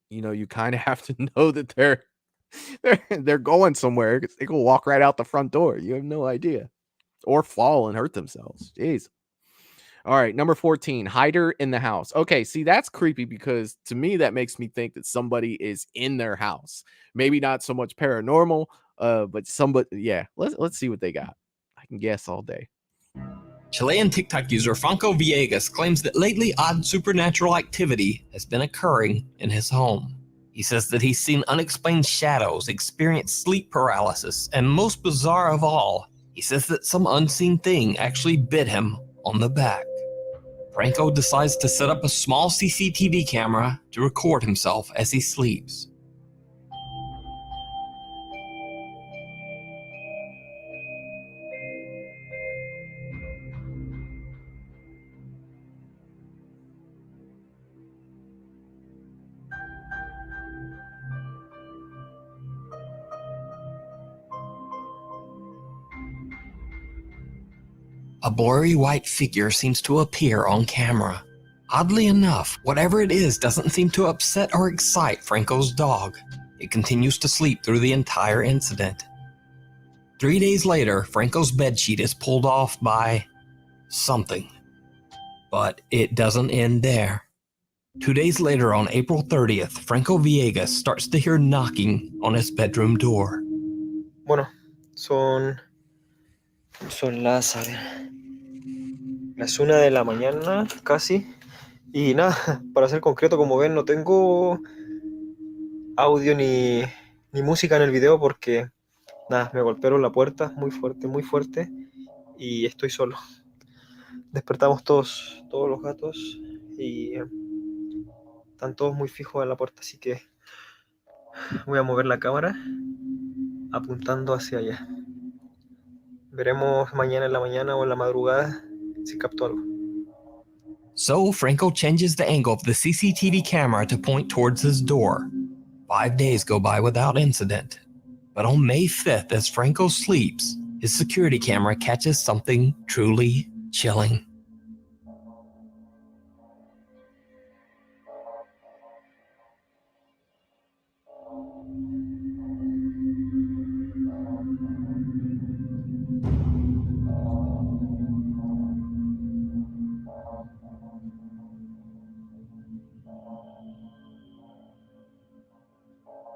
you know, you kind of have to know that they're going somewhere. They can walk right out the front door. You have no idea, or fall and hurt themselves. Jeez. All right, number 14, hide her in the house. Okay, see, that's creepy because to me that makes me think that somebody is in their house. Maybe not so much paranormal, but somebody. Yeah, let's see what they got. I can guess all day. Chilean TikTok user Franco Villegas claims that lately odd supernatural activity has been occurring in his home. He says that he's seen unexplained shadows, experienced sleep paralysis, and most bizarre of all, he says that some unseen thing actually bit him on the back. Franco decides to set up a small CCTV camera to record himself as he sleeps. A blurry white figure seems to appear on camera. Oddly enough, whatever it is doesn't seem to upset or excite Franco's dog. It continues to sleep through the entire incident. 3 days later, Franco's bedsheet is pulled off by something. But it doesn't end there. 2 days later, on April 30th, Franco Villegas starts to hear knocking on his bedroom door. Bueno, son las 1 de la mañana casi. Y nada, para ser concreto, como ven, no tengo audio ni música en el video porque nada, me golpearon la puerta muy fuerte y estoy solo. Despertamos todos los gatos y están todos muy fijos en la puerta, así que voy a mover la cámara apuntando hacia allá. Veremos mañana en la mañana o en la madrugada si capto algo. So Franco changes the angle of the CCTV camera to point towards his door. 5 days go by without incident. But on May 5th, as Franco sleeps, his security camera catches something truly chilling.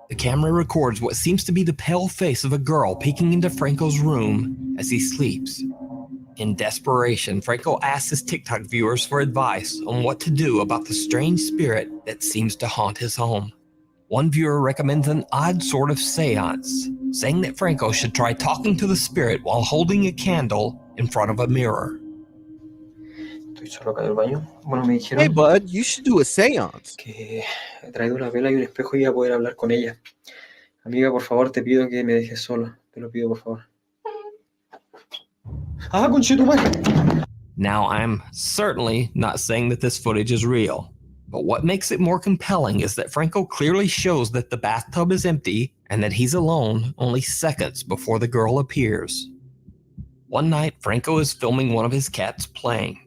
The camera records what seems to be the pale face of a girl peeking into Franco's room as he sleeps. In desperation, Franco asks his TikTok viewers for advice on what to do about the strange spirit that seems to haunt his home. One viewer recommends an odd sort of seance, saying that Franco should try talking to the spirit while holding a candle in front of a mirror. Estoy solo acá en el baño. Bueno, me dijeron Hey, bud, you should do a seance. que he traído una vela y un espejo y voy a poder hablar con ella. Amiga, por favor, te pido que me dejes sola. Te lo pido, por favor. ¡Ah, conchetumare! Now, I'm certainly not saying that this footage is real, but what makes it more compelling is that Franco clearly shows that the bathtub is empty and that he's alone only seconds before the girl appears. One night, Franco is filming one of his cats playing,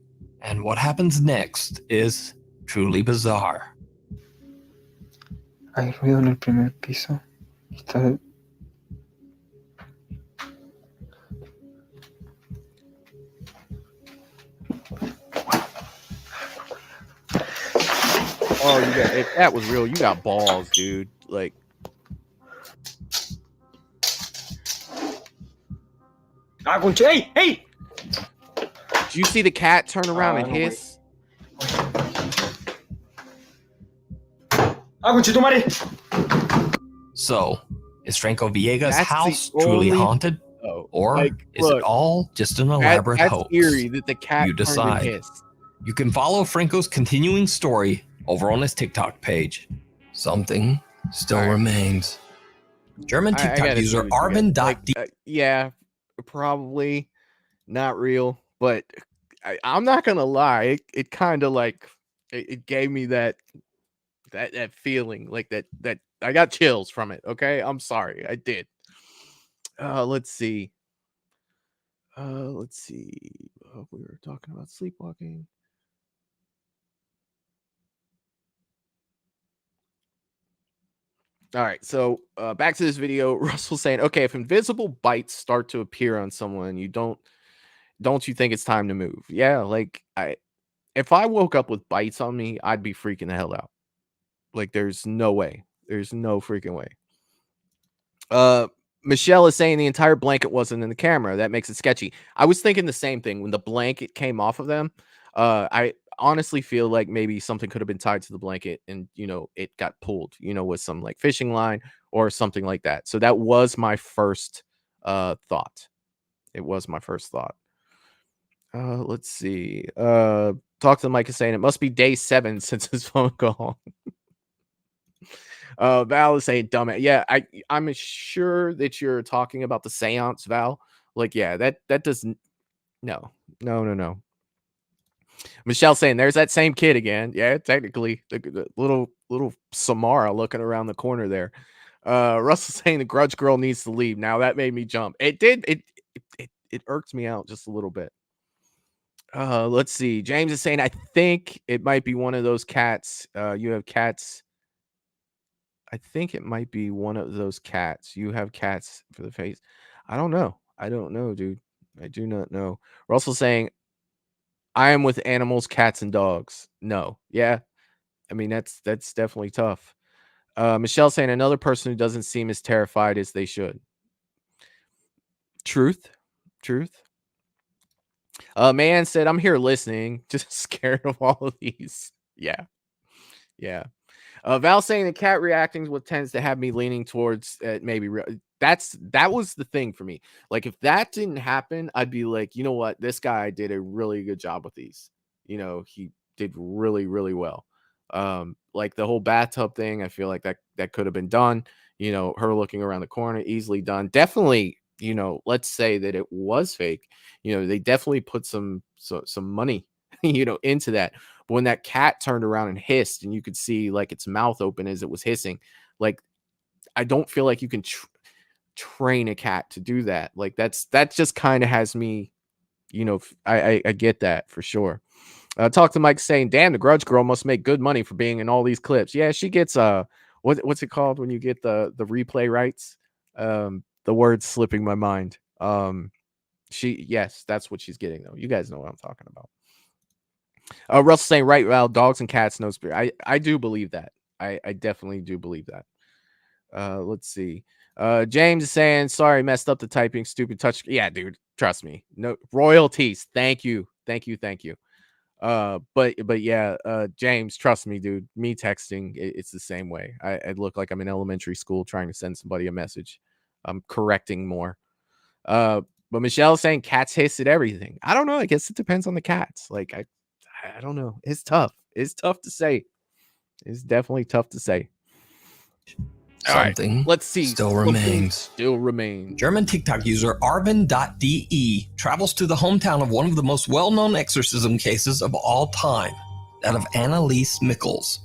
and what happens next is truly bizarre. Hay ruido en el primer piso. Está... Oh, if that was real, you got balls, dude. Like, hey, hey! Did you see the cat turn around and hiss? So, is Franco Villegas' That's house the truly only- haunted? Oh, Or like, is look, it all just an elaborate that's hoax? eerie that the cat You turned and decide. hissed. You can follow Franco's continuing story over on his TikTok page. Something still remains. German I TikTok gotta see user what you Arvin. got. Like, yeah, probably not real, but I'm not gonna lie. It kind of like it gave me that feeling, like that I got chills from it. Okay, I'm sorry, I did. Let's see. We were talking about sleepwalking. All right, so back to this video. Russell saying, okay, if invisible bites start to appear on someone, don't you think it's time to move? Yeah, like if I woke up with bites on me, I'd be freaking the hell out. Like, there's no way. There's no freaking way. Michelle is saying the entire blanket wasn't in the camera. That makes it sketchy. I was thinking the same thing when the blanket came off of them. I honestly feel like maybe something could have been tied to the blanket and, it got pulled, with some like fishing line or something like that. So that was my first thought. It was my first thought. Let's see. Talk to the mic is saying it must be day 7 since his phone call. Val is saying dumbass. Yeah, I'm sure that you're talking about the seance, Val. Like, yeah, that doesn't. No. Michelle saying there's that same kid again. Yeah, technically the little Samara looking around the corner there. Russell saying the grudge girl needs to leave. Now that made me jump. It did. It irked me out just a little bit. Let's see. James is saying I think it might be one of those cats. You have cats. I think it might be one of those cats. You have cats for the face. I don't know. Dude. I do not know. Russell saying, I am with animals, cats, and dogs. No. Yeah. I mean, that's definitely tough. Michelle saying another person who doesn't seem as terrified as they should. Truth. Man said, I'm here listening, just scared of all of these. Yeah. Val saying the cat reacting is what tends to have me leaning towards maybe that was the thing for me. Like, if that didn't happen, I'd be like, you know what, this guy did a really good job with these. You know, he did really, really well. Like the whole bathtub thing, I feel like that could have been done. You know, her looking around the corner, easily done. Definitely, you know, let's say that it was fake. You know, they definitely put some money, you know, into that. But when that cat turned around and hissed, and you could see like its mouth open as it was hissing, like, I don't feel like you can train a cat to do that. Like, that just kind of has me, you know, I get that for sure. Talk to Mike saying, damn, the Grudge Girl must make good money for being in all these clips. Yeah, she gets what's it called when you get the replay rights? The word's slipping my mind. Yes, that's what she's getting though. You guys know what I'm talking about. Russell saying, right, well, dogs and cats no spirit. I do believe that. I definitely do believe that. Let's see. James is saying, sorry, messed up the typing, stupid touch. Yeah, dude, trust me. No royalties. Thank you. But yeah, James, trust me, dude. Me texting, it's the same way. I look like I'm in elementary school trying to send somebody a message. I'm correcting more. But Michelle's saying cats hiss at everything. I don't know. I guess it depends on the cats. Like, I don't know. It's tough. It's tough to say. It's definitely tough to say. Something let's see. Still remains. Still remains. German TikTok user Arvin.de travels to the hometown of one of the most well-known exorcism cases of all time, that of Anneliese Michels.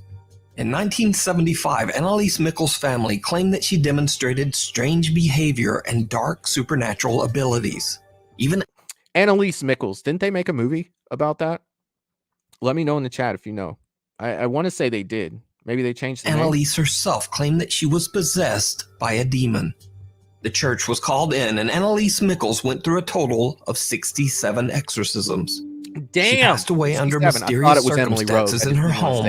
In 1975, Anneliese Michels' family claimed that she demonstrated strange behavior and dark supernatural abilities. Even Anneliese Michels, didn't they make a movie about that? Let me know in the chat if you know. I want to say they did. Maybe they changed the name. Anneliese herself claimed that she was possessed by a demon. The church was called in, and Anneliese Michels went through a total of 67 exorcisms. Damn! She passed away under mysterious circumstances in her home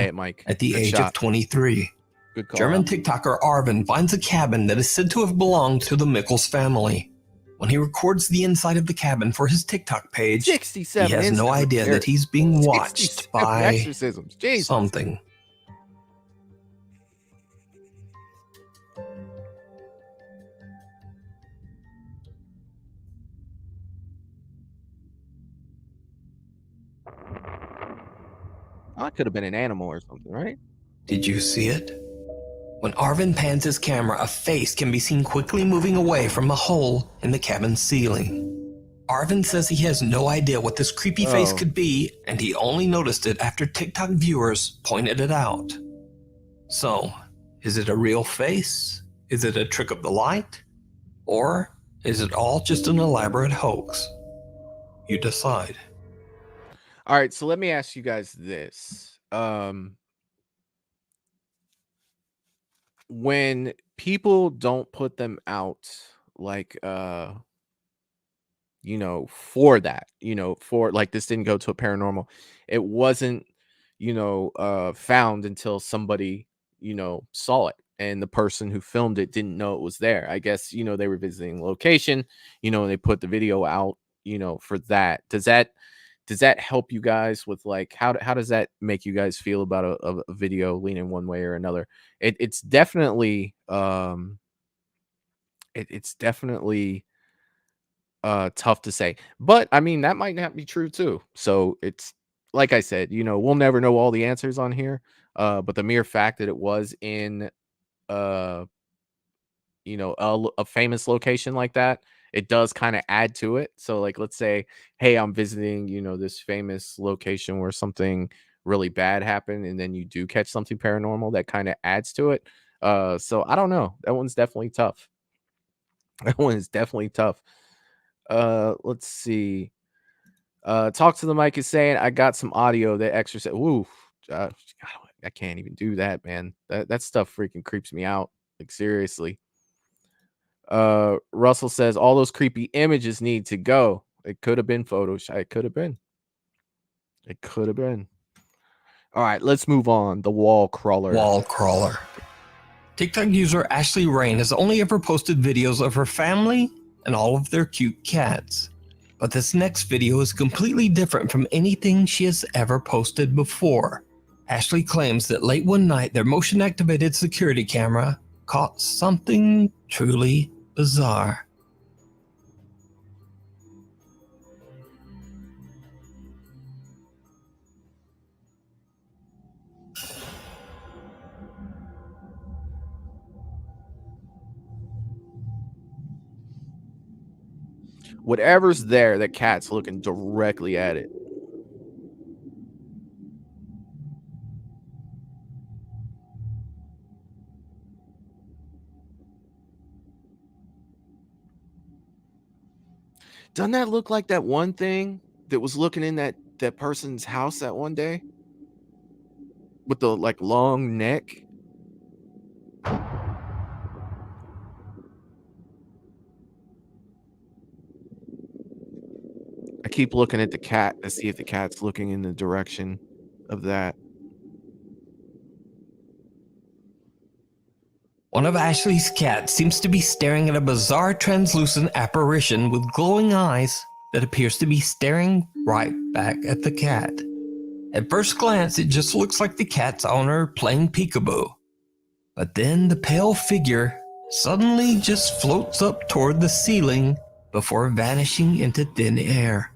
at the age of 23. Good call. German TikToker Arvin finds a cabin that is said to have belonged to the Michels family. When he records the inside of the cabin for his TikTok page, he has no idea that he's being watched by exorcisms. Jesus. Something. Oh, it could have been an animal or something, right? Did you see it? When Arvin pans his camera, a face can be seen quickly moving away from a hole in the cabin's ceiling. Arvin says he has no idea what this creepy face could be, and he only noticed it after TikTok viewers pointed it out. So, is it a real face? Is it a trick of the light? Or is it all just an elaborate hoax? You decide. All right, so let me ask you guys this. When people don't put them out, like, you know, for that, you know, for like this didn't go to a paranormal, it wasn't, you know, found until somebody, you know, saw it, and the person who filmed it didn't know it was there. I guess, you know, they were visiting the location, you know, and they put the video out, you know, for that. Does that help you guys with, like, how does that make you guys feel about a video leaning one way or another? It's definitely it's definitely tough to say, but I mean, that might not be true too. So it's like I said, you know, we'll never know all the answers on here, but the mere fact that it was in you know, a famous location like that, it does kind of add to it. So, like, let's say, hey, I'm visiting, you know, this famous location where something really bad happened, and then you do catch something paranormal, that kind of adds to it. So I don't know. That one's definitely tough. That one is definitely tough. Let's see. Talk to the mic is saying, I got some audio that extra. Woo, I can't even do that, man. That stuff freaking creeps me out. Like, seriously. Russell says all those creepy images need to go. It could have been Photoshop. It could have been. All right, let's move on. The wall crawler. TikTok user Ashley Rain has only ever posted videos of her family and all of their cute cats. But this next video is completely different from anything she has ever posted before. Ashley claims that late one night, their motion-activated security camera caught something truly bizarre. Whatever's there, that cat's looking directly at it. Doesn't that look like that one thing that was looking in that person's house that one day? With the like long neck? I keep looking at the cat to see if the cat's looking in the direction of that. One of Ashley's cats seems to be staring at a bizarre translucent apparition with glowing eyes that appears to be staring right back at the cat. At first glance, it just looks like the cat's owner playing peekaboo. But then the pale figure suddenly just floats up toward the ceiling before vanishing into thin air.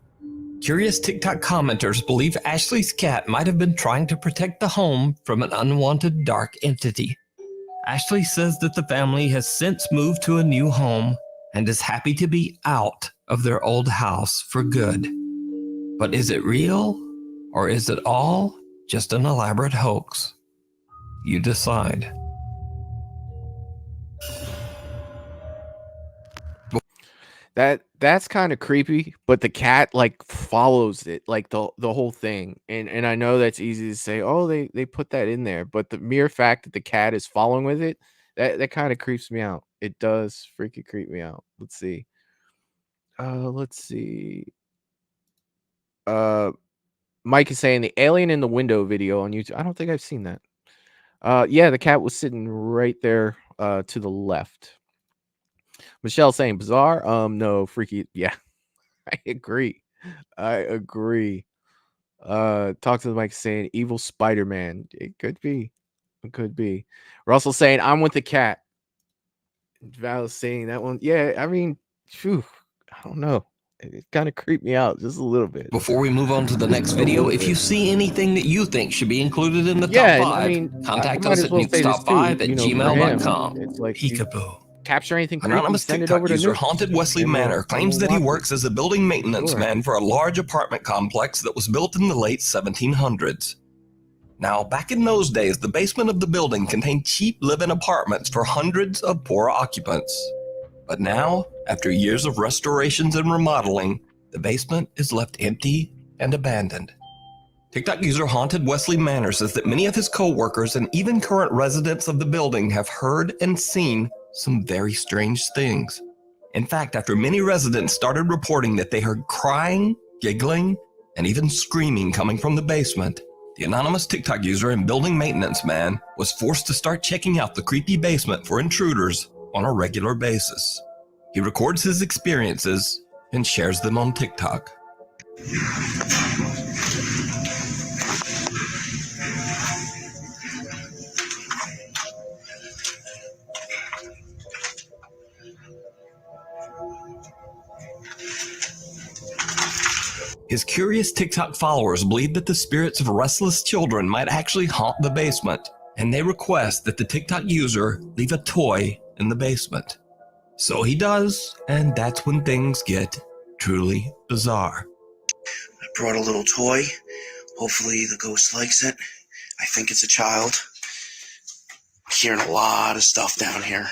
Curious TikTok commenters believe Ashley's cat might have been trying to protect the home from an unwanted dark entity. Ashley says that the family has since moved to a new home and is happy to be out of their old house for good. But is it real, or is it all just an elaborate hoax? You decide. That's kind of creepy, but the cat like follows it, like the whole thing. And I know that's easy to say, oh, they put that in there, but the mere fact that the cat is following with it, that kind of creeps me out. It does freaking creep me out. Let's see. Mike is saying the alien in the window video on YouTube. I don't think I've seen that. Yeah, the cat was sitting right there to the left. Michelle saying bizarre. No, freaky. Yeah, I agree. Talk to the mic saying evil Spider-Man. It could be. It could be. Russell saying I'm with the cat. Val saying that one. Yeah, I mean, phew, I don't know. It kind of creeped me out just a little bit. Before we move on to the next video, if you see anything that you think should be included in the top 5, I mean, contact us at nukestop5@gmail.com. It's like Peekaboo. Capture anything creepy, Anonymous send it TikTok over to user Nukes. Haunted Wesley Manor claims that he works as a building maintenance man for a large apartment complex that was built in the late 1700s. Now, back in those days, the basement of the building contained cheap live-in apartments for hundreds of poor occupants. But now, after years of restorations and remodeling, the basement is left empty and abandoned. TikTok user Haunted Wesley Manor says that many of his co-workers and even current residents of the building have heard and seen some very strange things. In fact, after many residents started reporting that they heard crying, giggling, and even screaming coming from the basement, the anonymous TikTok user and building maintenance man was forced to start checking out the creepy basement for intruders on a regular basis. He records his experiences and shares them on TikTok. His curious TikTok followers believe that the spirits of restless children might actually haunt the basement, and they request that the TikTok user leave a toy in the basement. So he does, and that's when things get truly bizarre. I brought a little toy. Hopefully the ghost likes it. I think it's a child. I'm hearing a lot of stuff down here.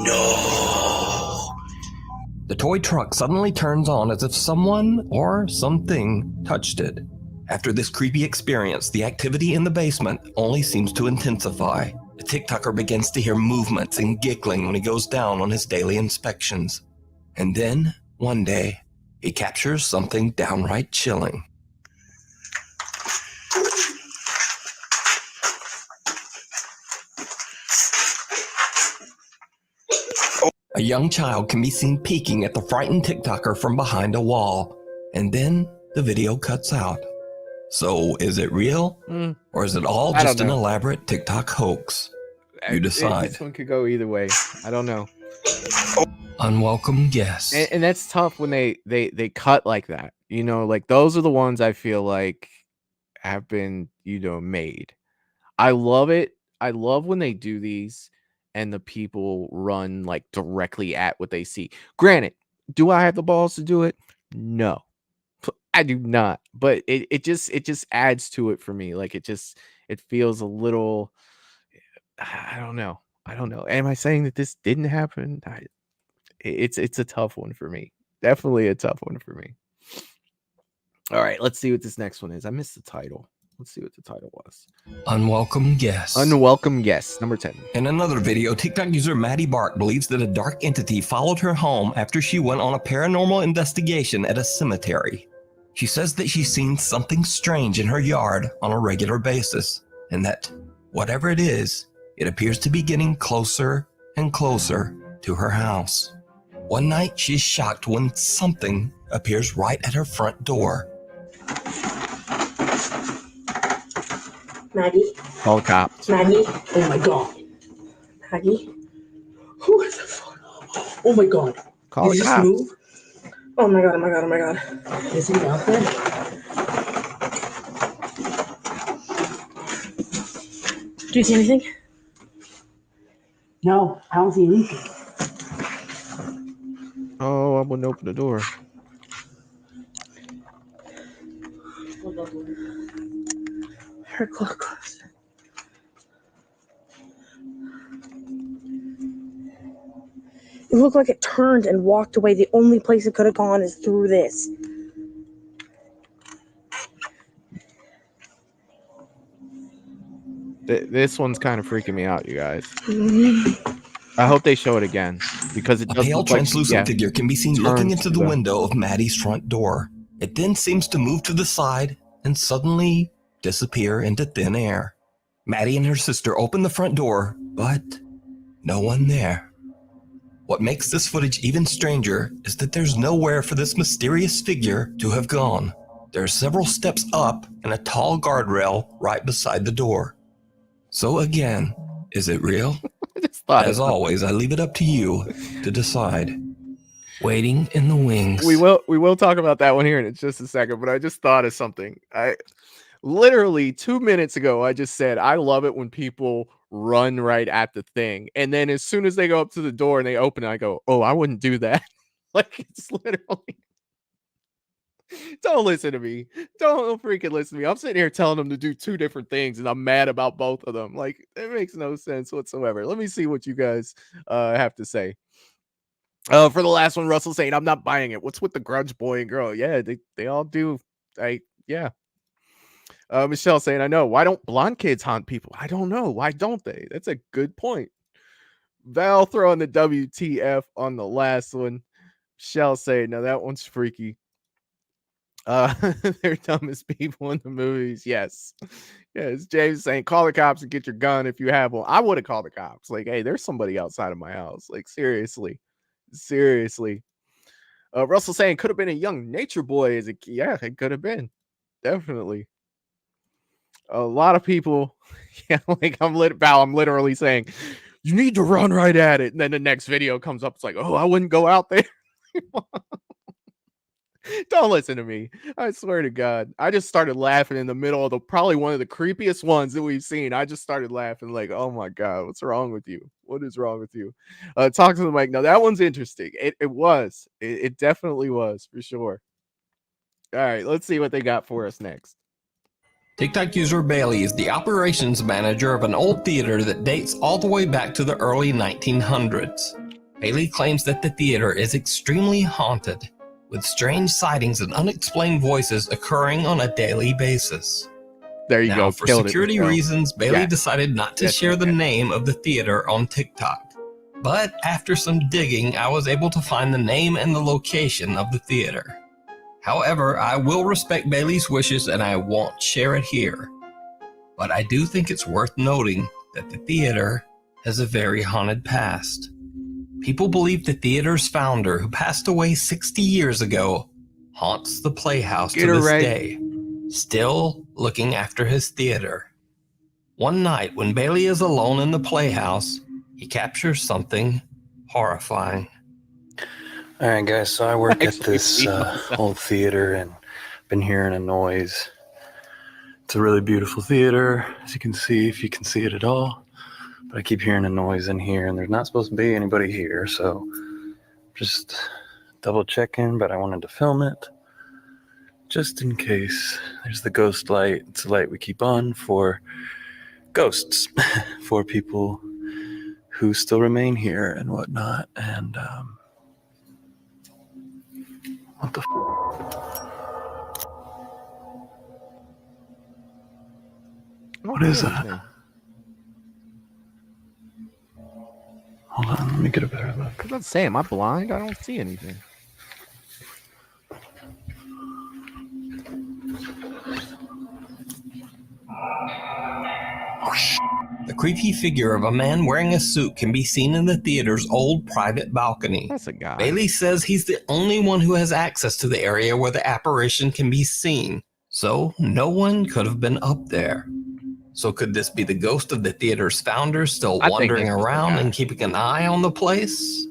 No. The toy truck suddenly turns on as if someone or something touched it. After this creepy experience, the activity in the basement only seems to intensify. The TikToker begins to hear movements and giggling when he goes down on his daily inspections. And then, one day, he captures something downright chilling. A young child can be seen peeking at the frightened TikToker from behind a wall, and then the video cuts out. So, is it real? Or is it all just an elaborate TikTok hoax? You decide. This one could go either way. I don't know. Unwelcome guests. And that's tough when they cut like that. You know, like those are the ones I feel like have been, made. I love it. I love when they do these and the people run like directly at what they see. Granted, do I have the balls to do it? No, I do not. But it just adds to it for me. Like it feels a little, I don't know. Am I saying that this didn't happen? It's a tough one for me. Definitely a tough one for me. All right, let's see what this next one is. I missed the title. Let's see what the title was. Unwelcome guests. Unwelcome guests, number 10. In another video, TikTok user Maddie Bark believes that a dark entity followed her home after she went on a paranormal investigation at a cemetery. She says that she's seen something strange in her yard on a regular basis, and that whatever it is, it appears to be getting closer and closer to her house. One night, she's shocked when something appears right at her front door. Maggie? Call the cops. Maggie? Oh my god. Maggie? Who is the fuck? Oh my god. Call the cops. Move? Oh my god, oh my god, oh my god. Is he out there? Do you see anything? No, I don't see anything. Oh, I wouldn't open the door. Her clock closed. It looked like it turned and walked away. The only place it could have gone is through this. This one's kind of freaking me out, you guys. I hope they show it again because it does. A pale, look like, translucent figure can be seen looking into the window of Maddie's front door. It then seems to move to the side and suddenly disappear into thin air. Maddie and her sister open the front door, but no one there. What makes this footage even stranger is that there's nowhere for this mysterious figure to have gone. There are several steps up and a tall guardrail right beside the door. So again, is it real? As always, I leave it up to you to decide. Waiting in the wings. We will talk about that one here in just a second, but I just thought of something. I literally 2 minutes ago, I just said, I love it when people run right at the thing. And then as soon as they go up to the door and they open it, I go, oh, I wouldn't do that. Like it's literally. Don't listen to me. Don't freaking listen to me. I'm sitting here telling them to do two different things and I'm mad about both of them. Like it makes no sense whatsoever. Let me see what you guys have to say. For the last one, Russell saying, I'm not buying it. What's with the grudge boy and girl? Yeah, they all do. Yeah. Michelle saying, I know. Why don't blonde kids haunt people? I don't know. Why don't they? That's a good point. Val throwing the WTF on the last one. Michelle saying, no, that one's freaky. They're dumbest people in the movies. Yes. James saying, call the cops and get your gun if you have one. I would have called the cops. Like, hey, there's somebody outside of my house. Like, seriously. Russell saying, could have been a young nature boy as a kid. Yeah, it could have been. Definitely. A lot of people, yeah, like I'm literally saying, you need to run right at it. And then the next video comes up. It's like, oh, I wouldn't go out there. Don't listen to me. I swear to God. I just started laughing in the middle of probably one of the creepiest ones that we've seen. I just started laughing like, oh my God, what's wrong with you? What is wrong with you? Talk to the mic. Now that one's interesting. It was. It definitely was for sure. All right, let's see what they got for us next. TikTok user Bailey is the operations manager of an old theater that dates all the way back to the early 1900s. Bailey claims that the theater is extremely haunted, with strange sightings and unexplained voices occurring on a daily basis. There you go. For security reasons, Bailey decided not to share the name of the theater on TikTok. But after some digging, I was able to find the name and the location of the theater. However, I will respect Bailey's wishes and I won't share it here. But I do think it's worth noting that the theater has a very haunted past. People believe the theater's founder, who passed away 60 years ago, haunts the Playhouse to this day, still looking after his theater. One night, when Bailey is alone in the playhouse, he captures something horrifying. All right, guys, so I work at this old theater and been hearing a noise. It's a really beautiful theater, as you can see, if you can see it at all. But I keep hearing a noise in here, and there's not supposed to be anybody here, so just double checking, but I wanted to film it just in case. There's the ghost light. It's a light we keep on for ghosts, for people who still remain here and whatnot. And what the what is that? Hold on, let me get a better look. I was about to say, am I blind? I don't see anything. The creepy figure of a man wearing a suit can be seen in the theater's old private balcony. That's a guy. Bailey says he's the only one who has access to the area where the apparition can be seen, so no one could have been up there. So could this be the ghost of the theater's founder still wandering around and keeping an eye on the place?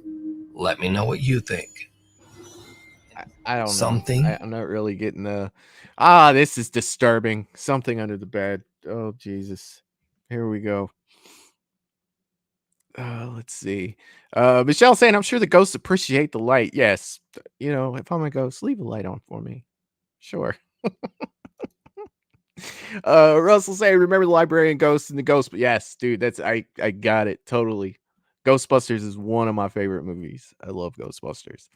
Let me know what you think. I don't know. Something? I'm not really getting the... this is disturbing. Something under the bed. Oh, Jesus. Here we go. Let's see. Michelle saying, I'm sure the ghosts appreciate the light. Yes. You know, if I'm a ghost, leave a light on for me. Sure. Russell saying, remember the librarian ghost and the ghost. But yes, dude, that's I got it totally. Ghostbusters is one of my favorite movies. I love Ghostbusters.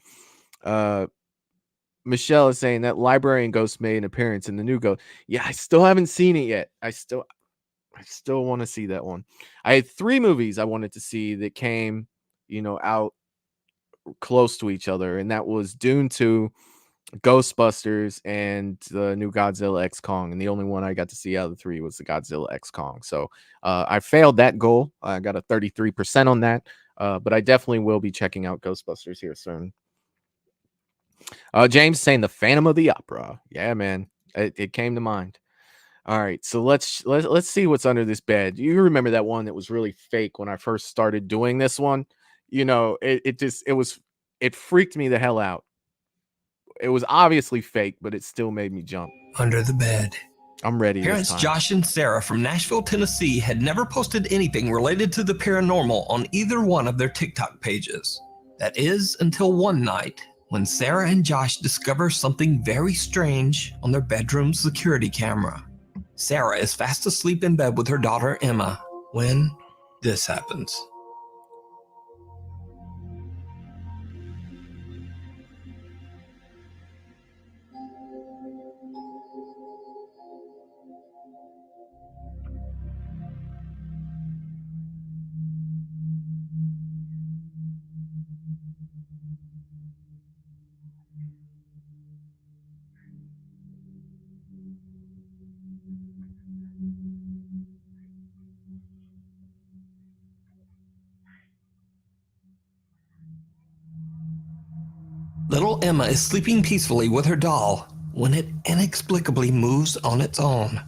Michelle is saying that librarian ghost made an appearance in the new Ghost. Yeah, I still haven't seen it yet. I still want to see that one. I had 3 movies I wanted to see that came, you know, out close to each other, and that was Dune 2, Ghostbusters, and the new Godzilla X Kong. And the only one I got to see out of the 3 was the Godzilla X Kong. So I failed that goal. I got a 33% on that, but I definitely will be checking out Ghostbusters here soon. James saying the Phantom of the Opera. Yeah, man, it came to mind. All right, so let's see what's under this bed. You remember that one that was really fake when I first started doing this one? You know, it freaked me the hell out. It was obviously fake, but it still made me jump. Under the bed. I'm ready. Parents Josh and Sarah from Nashville, Tennessee had never posted anything related to the paranormal on either one of their TikTok pages. That is until one night when Sarah and Josh discover something very strange on their bedroom security camera. Sarah is fast asleep in bed with her daughter Emma when this happens. Little Emma is sleeping peacefully with her doll when it inexplicably moves on its own.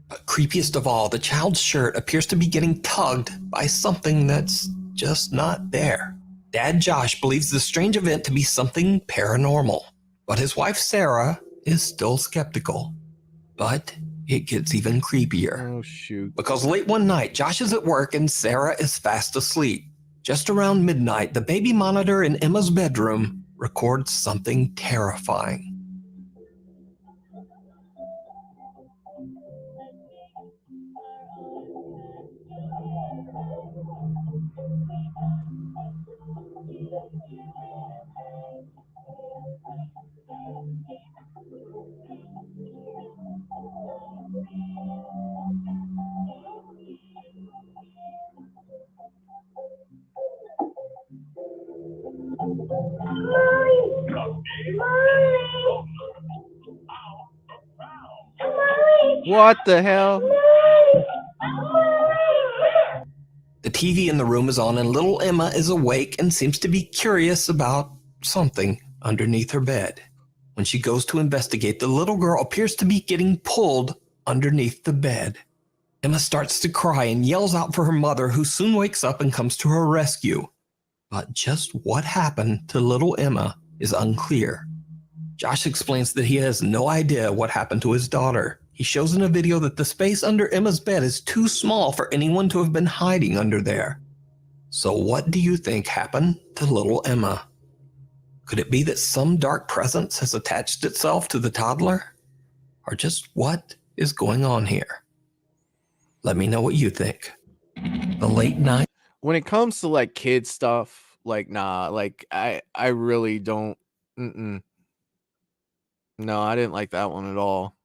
But creepiest of all, the child's shirt appears to be getting tugged by something that's just not there. Dad Josh believes the strange event to be something paranormal, but his wife Sarah is still skeptical. But it gets even creepier. Oh, shoot. Because late one night, Josh is at work and Sarah is fast asleep. Just around midnight, the baby monitor in Emma's bedroom records something terrifying. What the hell? The TV in the room is on and little Emma is awake and seems to be curious about something underneath her bed. When she goes to investigate, the little girl appears to be getting pulled underneath the bed. Emma starts to cry and yells out for her mother, who soon wakes up and comes to her rescue. But just what happened to little Emma is unclear. Josh explains that he has no idea what happened to his daughter. He shows in a video that the space under Emma's bed is too small for anyone to have been hiding under there. So what do you think happened to little Emma? Could it be that some dark presence has attached itself to the toddler? Or just what is going on here? Let me know what you think. The late night. When it comes to like kid stuff, like nah, like I really don't. No, I didn't like that one at all.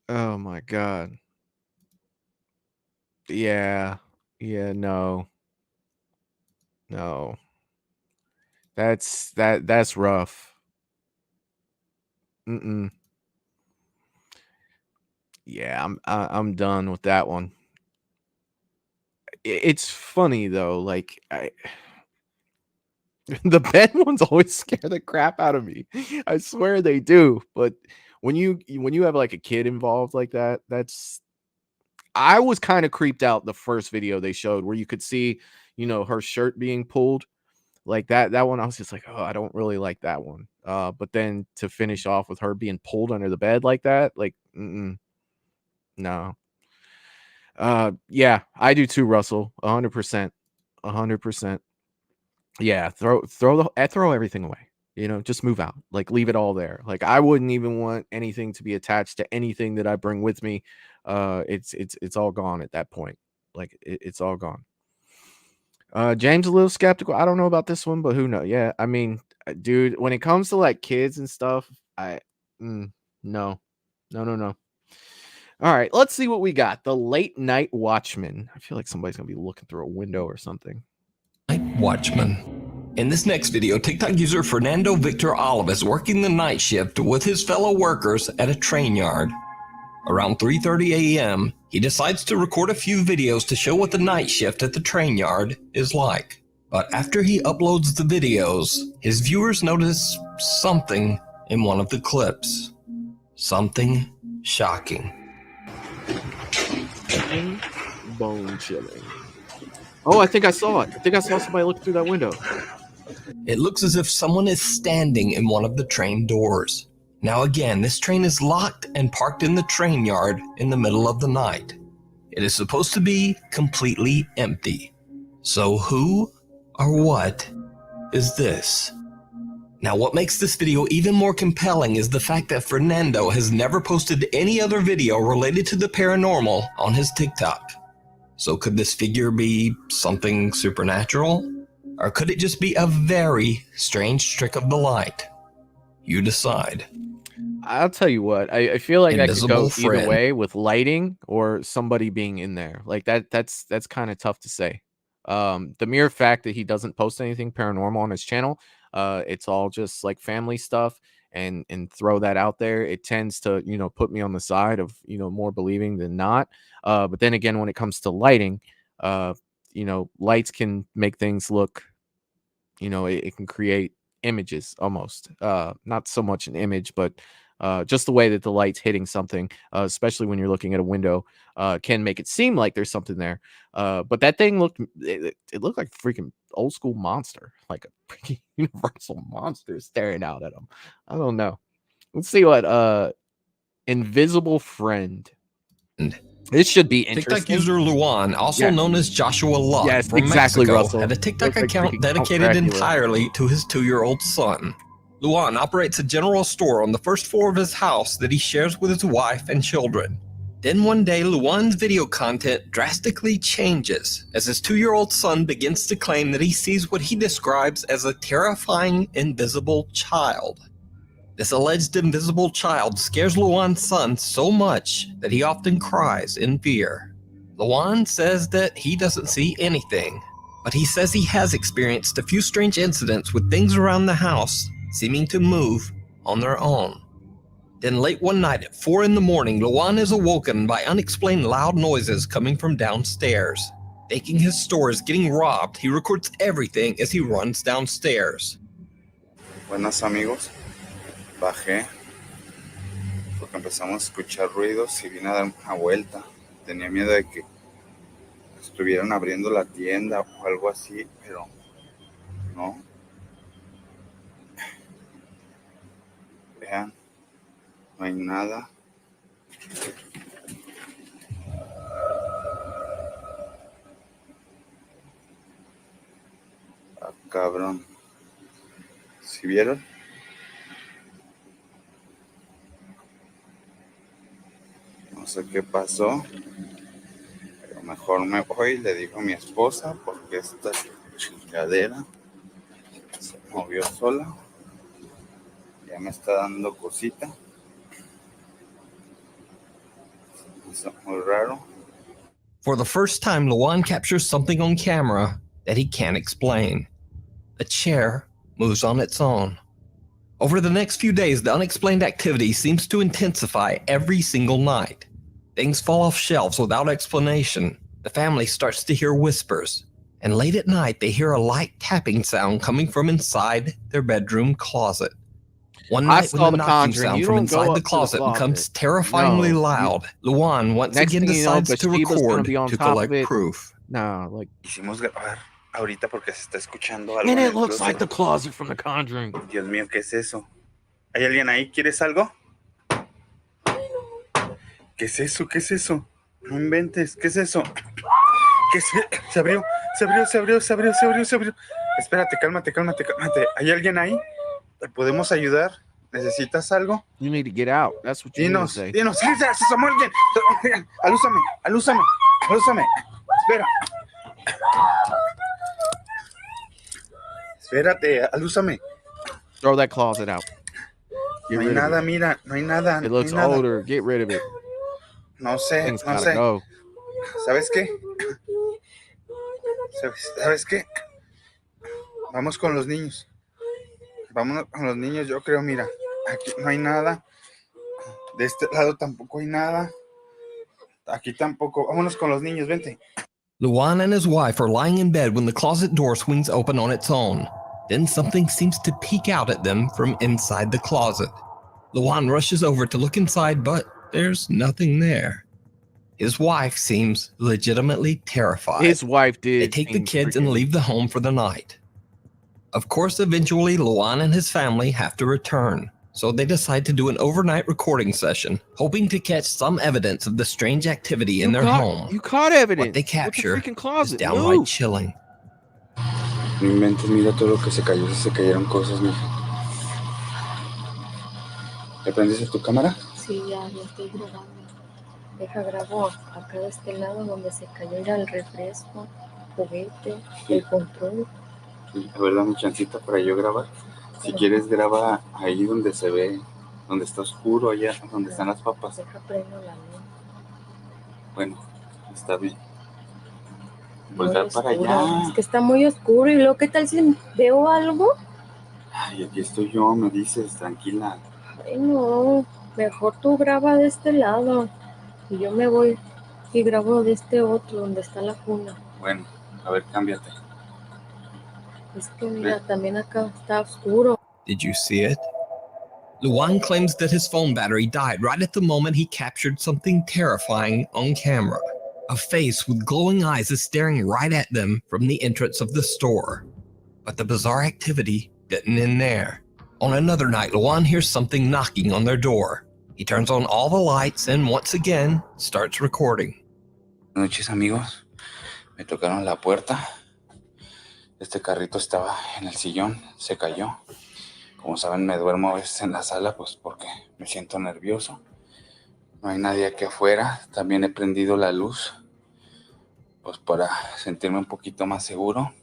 Oh my god. Yeah, no. That's rough. Yeah, I'm done with that one. It's funny though, like the bed ones always scare the crap out of me. I swear they do. But when you have like a kid involved like that, I was kind of creeped out the first video they showed where you could see, her shirt being pulled. Like that one, I was just like, oh, I don't really like that one. But then to finish off with her being pulled under the bed like that, like, no. Yeah, I do too, Russell. 100%. 100%. Yeah, throw everything away. Just move out. Like, leave it all there. Like, I wouldn't even want anything to be attached to anything that I bring with me. It's all gone at that point. Like, it's all gone. James a little skeptical. I don't know about this one, but who knows? Yeah, I mean, dude, when it comes to like kids and stuff, no. All right, let's see what we got. The Late Night Watchman. I feel like somebody's gonna be looking through a window or something. Night Watchman. In this next video, TikTok user Fernando Victor Oliva is working the night shift with his fellow workers at a train yard. Around 3:30 a.m., he decides to record a few videos to show what the night shift at the train yard is like. But after he uploads the videos, his viewers notice something in one of the clips. Something shocking. Bone chilling. Oh, I think I saw it. I think I saw somebody looking through that window. It looks as if someone is standing in one of the train doors. Now again, this train is locked and parked in the train yard in the middle of the night. It is supposed to be completely empty. So who or what is this? Now what makes this video even more compelling is the fact that Fernando has never posted any other video related to the paranormal on his TikTok. So could this figure be something supernatural? Or could it just be a very strange trick of the light? You decide. I'll tell you what, I feel like Invisible I could go friend. either way with lighting or somebody being in there. Like that's kind of tough to say. The mere fact that he doesn't post anything paranormal on his channel, it's all just like family stuff and throw that out there. It tends to, put me on the side of, more believing than not. But then again, when it comes to lighting, lights can make things look, it can create images almost. Not so much an image, but just the way that the light's hitting something, especially when you're looking at a window, can make it seem like there's something there. But that thing looked like a freaking old school monster, like a freaking universal monster staring out at him. I don't know. Let's see what Invisible Friend. This should be interesting. TikTok user Luan, also known as Joshua Luck, yes, from exactly, Mexico, Russell. had a TikTok Looks like account freaking dedicated Count Dracula. entirely to his 2-year-old son. Luan operates a general store on the first floor of his house that he shares with his wife and children. Then one day, Luan's video content drastically changes as his 2-year-old son begins to claim that he sees what he describes as a terrifying invisible child. This alleged invisible child scares Luan's son so much that he often cries in fear. Luan says that he doesn't see anything, but he says he has experienced a few strange incidents with things around the house seeming to move on their own. Then late one night at 4 a.m, Luan is awoken by unexplained loud noises coming from downstairs. Thinking his store is getting robbed, he records everything as he runs downstairs. Buenas amigos, bajé porque empezamos a escuchar ruidos y vine a dar una vuelta. Tenía miedo de que estuvieran abriendo la tienda o algo así, pero no. Vean, no hay nada. Ah, cabrón. ¿Sí vieron? No sé qué pasó, pero mejor me voy, le digo a mi esposa, porque esta chingadera se movió sola. Ya me está dando cosita. Es muy raro. For the first time, Luan captures something on camera that he can't explain. A chair moves on its own. Over the next few days, the unexplained activity seems to intensify every single night. Things fall off shelves without explanation. The family starts to hear whispers. And late at night, they hear a light tapping sound coming from inside their bedroom closet. One night when the knocking sound from inside the closet becomes terrifyingly loud, Luan once again decides to record to collect proof. Quisimos grabar ahorita porque se está escuchando algo. And en it el looks closet. like the closet from The Conjuring. Dios mío, ¿qué es eso? ¿Hay alguien ahí? ¿Quieres algo? ¿Qué es eso? ¿Qué es eso? No inventes, ¿qué es eso? ¿Qué es? Se abrió. Espérate, cálmate. ¿Hay alguien ahí? ¿Te podemos ayudar? ¿Necesitas algo? You need to get out. That's what you need to say. Dinos, se asomó alguien. Alúzame. Espera. Espérate, alúzame. Throw that closet out. No hay nada, mira, no hay nada. It looks older. Get rid of it. No sé. Go. ¿Sabes qué? Vamos con los niños. Vámonos con los niños, yo creo, mira. Aquí no hay nada. De este lado tampoco hay nada. Aquí tampoco. Vámonos con los niños, vente. Luan and his wife are lying in bed when the closet door swings open on its own. Then something seems to peek out at them from inside the closet. Luan rushes over to look inside, but there's nothing there. His wife seems legitimately terrified. His wife did. They take the kids and leave the home for the night. Of course, eventually, Luan and his family have to return, so they decide to do an overnight recording session, hoping to catch some evidence of the strange activity in their home. You caught evidence. What they capture is Move. downright chilling. No inventes, mira todo lo que se cayó, se cayeron cosas, mija. ¿Le prendiste tu cámara? Sí, ya estoy grabando. Grabo acá de este lado donde se cayó el refresco, juguete, el control. Sí, a ver, dame chancita para yo grabar. Si quieres, graba ahí donde se ve, donde está oscuro, allá donde están las papas. Deja prendo la luz. Bueno, está bien. Voltar para allá. Es que está muy oscuro. ¿Y luego qué tal si veo algo? Ay, aquí estoy yo, me dices, tranquila. Ay, no. Mejor tú graba de este lado. Y yo me voy y grabo de este otro, donde está la cuna. Bueno, a ver, cámbiate. Es que mira, también acá está oscuro. Did you see it? Luan claims that his phone battery died right at the moment he captured something terrifying on camera. A face with glowing eyes is staring right at them from the entrance of the store. But the bizarre activity didn't end there. On another night, Luan hears something knocking on their door. He turns on all the lights and once again starts recording. Buenas noches, amigos. Me tocaron la puerta. Este carrito estaba en el sillón, se cayó. Como saben, me duermo a veces en la sala, pues porque me siento nervioso. No hay nadie aquí afuera. También he prendido la luz, pues para sentirme un poquito más seguro.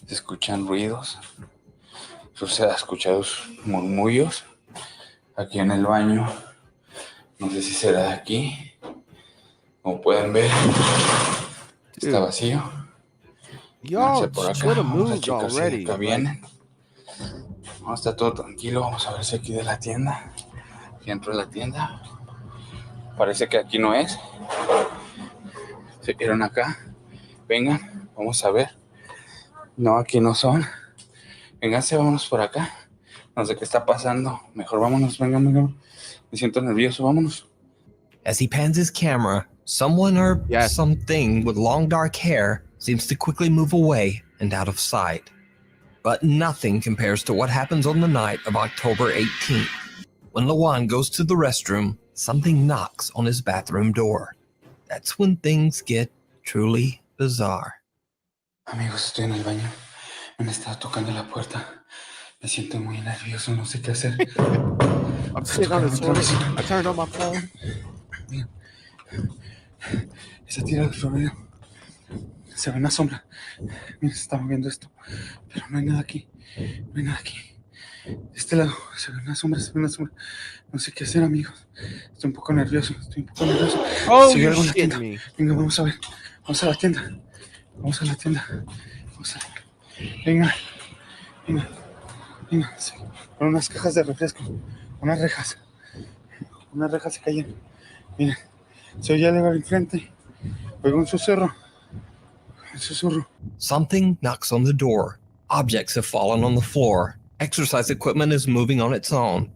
Se escuchan ruidos. Se han escuchado murmullos. Aquí en el baño, no sé si será de aquí. Como pueden ver, está vacío. Y'all por acá, should have vamos a moved checar si already. acá vienen. No, está todo tranquilo, vamos a ver si aquí de la tienda. Aquí entro de la tienda. Parece que aquí no es. ¿Se vieron acá? Vengan, vamos a ver. No, aquí no son. Vénganse, vámonos por acá. No sé qué está pasando. Mejor vámonos, venga, venga. Me siento nervioso, vámonos. As he pans his camera, someone or something with long dark hair seems to quickly move away and out of sight. But nothing compares to what happens on the night of October 18th. When Lawan goes to the restroom, something knocks on his bathroom door. That's when things get truly bizarre. Amigos, estoy en el baño. Me han estado tocando la puerta. Me siento muy nervioso, no sé qué hacer. I'm sitting on the toilet. I turned on my phone. Esa tira del florero. Se ve una sombra. Mira, se está moviendo esto. Pero no hay nada aquí. No hay nada aquí. De este lado se ve una sombra, se ve una sombra. No sé qué hacer, amigos. Estoy un poco nervioso. Oh, Se ve you're algo en la shitting tienda. me. Venga, vamos a ver. Vamos a la tienda. Vamos a la tienda. Vamos a... Venga. Sí. Con unas cajas de refresco. Unas rejas. Unas rejas se cayeron. Miren. Se oye algo enfrente. Oigo un susurro. Something knocks on the door. Objects have fallen on the floor. Exercise equipment is moving on its own.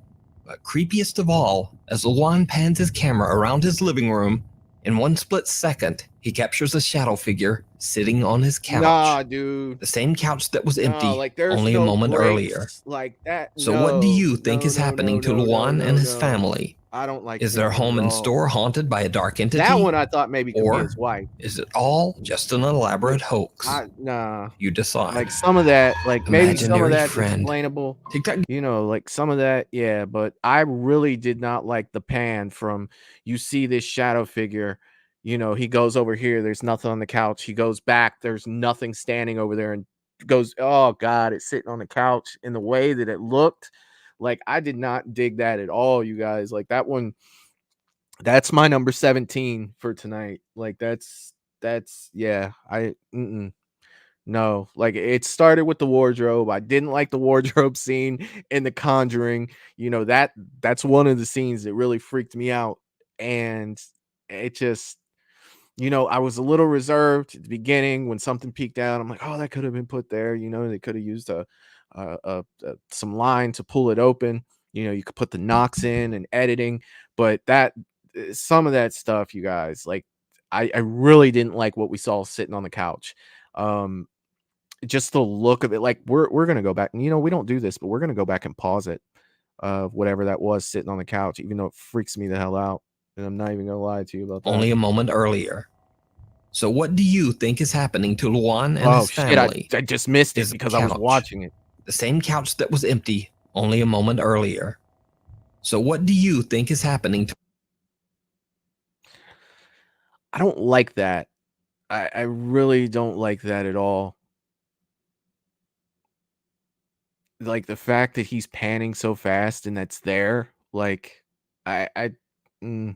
But creepiest of all, as Lawan pans his camera around his living room, in one split second, he captures a shadow figure sitting on his couch. Nah, dude. The same couch that was empty like, there's only no a moment breaks earlier. like that. So what do you think is happening to Lawan and his family? I don't like Is their this one home at and all. store haunted by a dark entity? That one I thought maybe could be Or his wife. is it all just an elaborate hoax? Nah. You decide. Like some of that, like maybe some of Imaginary that's friend. explainable. You know, like some of that, yeah. But I really did not like the pan from you see this shadow figure. You know, he goes over here. There's nothing on the couch. He goes back. There's nothing standing over there, and goes, oh God, it's sitting on the couch. In the way that it looked, like I did not dig that at all. You guys, like that one. That's my number 17 for tonight. Like that's yeah. No, like it started with the wardrobe. I didn't like the wardrobe scene in The Conjuring. You know, that's one of the scenes that really freaked me out. And it just, you know, I was a little reserved at the beginning when something peeked out. I'm like, oh, that could have been put there. You know, they could have used some line to pull it open. You know, you could put the knocks in and editing, but some of that stuff, you guys, like I really didn't like what we saw sitting on the couch. Just the look of it, like we're gonna go back, and you know we don't do this, but we're gonna go back and pause it, whatever that was sitting on the couch, even though it freaks me the hell out, and I'm not even gonna lie to you about that. Only a moment earlier. So what do you think is happening to Lawan and his family? I just missed it because I was watching it. The same couch that was empty only a moment earlier. So what do you think is happening to? I don't like that. I really don't like that at all. Like the fact that he's panning so fast and that's there, like no.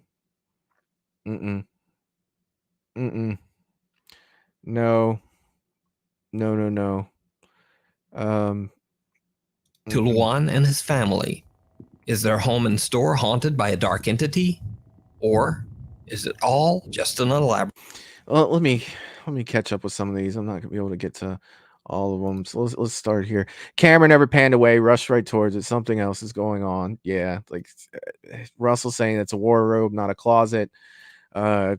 To Lawan and his family, is their home and store haunted by a dark entity, or is it all just an elaborate? Well, let me catch up with some of these. I'm not gonna be able to get to all of them. So let's start here. Camera never panned away, rushed right towards it. Something else is going on. Yeah, like Russell saying it's a wardrobe, not a closet.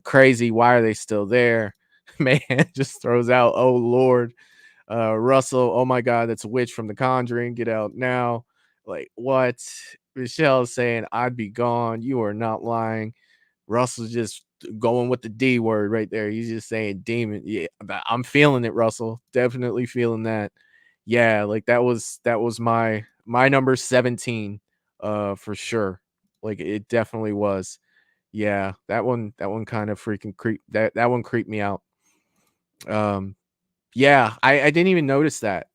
Crazy. Why are they still there? Man just throws out, oh Lord. Russell, oh my God, that's a witch from The Conjuring. Get out now. Like what? Michelle's saying, I'd be gone. You are not lying. Russell's just going with the D word right there. He's just saying demon. Yeah, I'm feeling it, Russell. Definitely feeling that. Yeah, like that was my number 17 for sure. Like it definitely was. Yeah, that one kind of freaking that one creeped me out. Yeah, I didn't even notice that.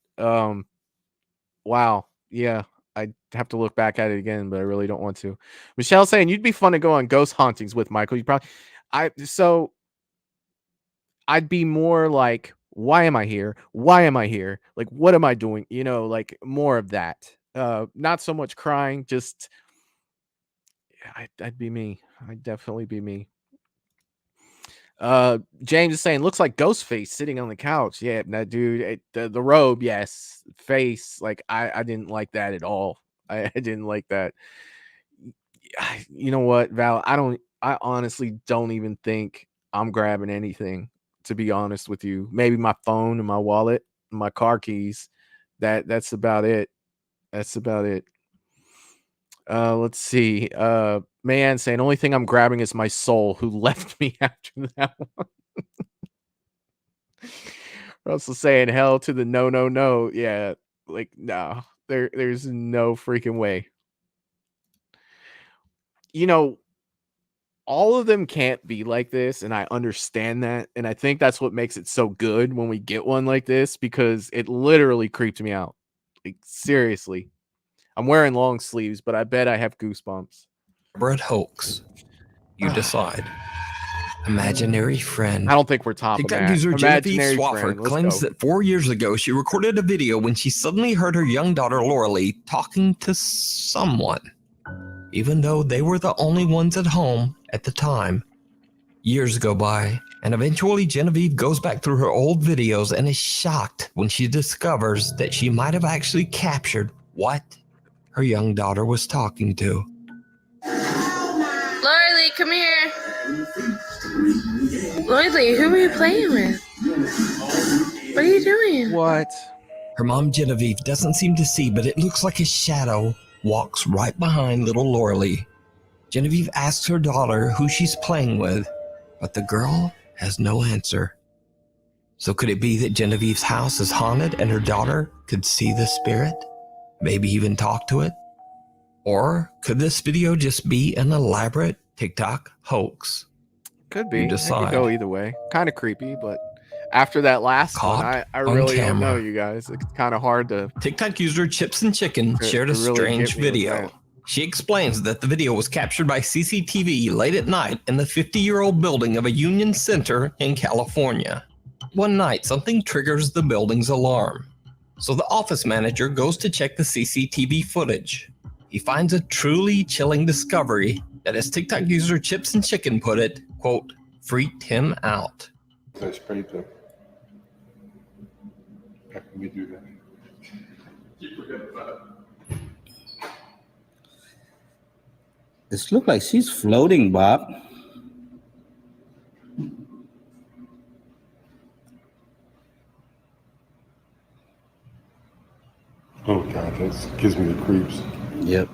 Wow. Yeah, I'd have to look back at it again, but I really don't want to. Michelle's saying you'd be fun to go on ghost hauntings with, Michael. You probably I'd be more like, why am I here? Why am I here? Like, what am I doing? You know, like more of that. Not so much crying, just I'd be me. I'd definitely be me. James is saying looks like Ghostface sitting on the couch. Yeah, that dude, the robe, yes, face. Like I didn't like that at all. I didn't like that. You know what, Val? I honestly don't even think I'm grabbing anything, to be honest with you. Maybe my phone and my wallet, and my car keys. That's about it. That's about it. Let's see. Man saying only thing I'm grabbing is my soul, who left me after that one. Russell saying hell to the no. Yeah, like no, there's no freaking way. You know, all of them can't be like this, and I understand that, and I think that's what makes it so good when we get one like this, because it literally creeped me out. Like seriously. I'm wearing long sleeves, but I bet I have goosebumps. Elaborate hoax. You decide. Imaginary friend. I don't think we're topping TikTok that. user Genevieve Imaginary Swafford friend. claims that 4 years ago she recorded a video when she suddenly heard her young daughter Laura Lee talking to someone, even though they were the only ones at home at the time. Years go by, and eventually Genevieve goes back through her old videos and is shocked when she discovers that she might have actually captured what her young daughter was talking to. Lorelei, come here. Lorelei, who are you playing with? What are you doing? What? Her mom Genevieve doesn't seem to see, but it looks like a shadow walks right behind little Lorelei. Genevieve asks her daughter who she's playing with, but the girl has no answer. So could it be that Genevieve's house is haunted and her daughter could see the spirit? Maybe even talk to it? Or could this video just be an elaborate TikTok hoax? Could be. You It decide. could go either way. Kind of creepy, but after that last Caught one, I on really don't camera. know, you guys. It's kind of hard to. TikTok user Chips and Chicken shared a to really strange get me with video. that. She explains that the video was captured by CCTV late at night in the 50-year-old building of a Union Center in California. One night, something triggers the building's alarm. So the office manager goes to check the CCTV footage. He finds a truly chilling discovery that, as TikTok user Chips and Chicken put it, quote, freaked him out. Let's pray to. How can we do that? This looks like she's floating, Bob. Oh God, that gives me the creeps. Yep.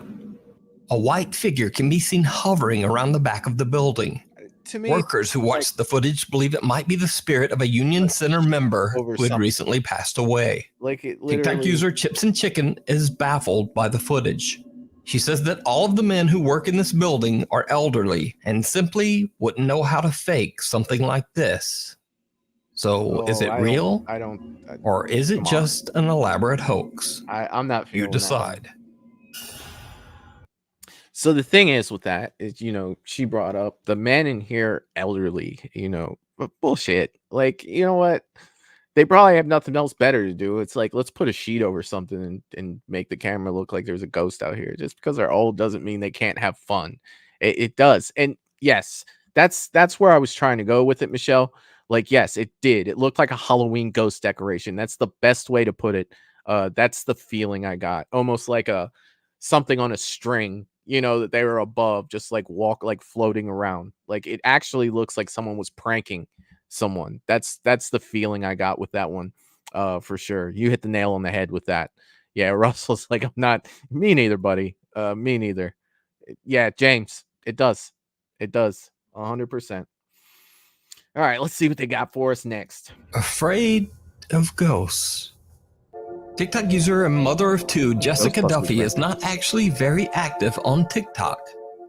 A white figure can be seen hovering around the back of the building. To me, Workers who watched the footage believe it might be the spirit of a Union Center member over who had something. recently passed away. Like it TikTok literally. user Chips and Chicken is baffled by the footage. She says that all of the men who work in this building are elderly and simply wouldn't know how to fake something like this. So is it real? Or is it just an elaborate hoax? I'm not feeling You decide. That. So the thing is with that is, you know, she brought up the men in here elderly, you know, but bullshit. Like, you know what? They probably have nothing else better to do. It's like, let's put a sheet over something and make the camera look like there's a ghost out here. Just because they're old doesn't mean they can't have fun. It does. And yes, that's where I was trying to go with it, Michelle. Like, yes, it did. It looked like a Halloween ghost decoration. That's the best way to put it. That's the feeling I got. Almost like a something on a string, you know, that they were above, just like floating around. Like it actually looks like someone was pranking someone. That's the feeling I got with that one. For sure. You hit the nail on the head with that. Yeah, Russell's like, I'm not. Me neither, buddy. Me neither. Yeah, James, it does. It does. 100%. All right, let's see what they got for us next. Afraid of ghosts. TikTok user and mother of two, Jessica Duffy, is not actually very active on TikTok.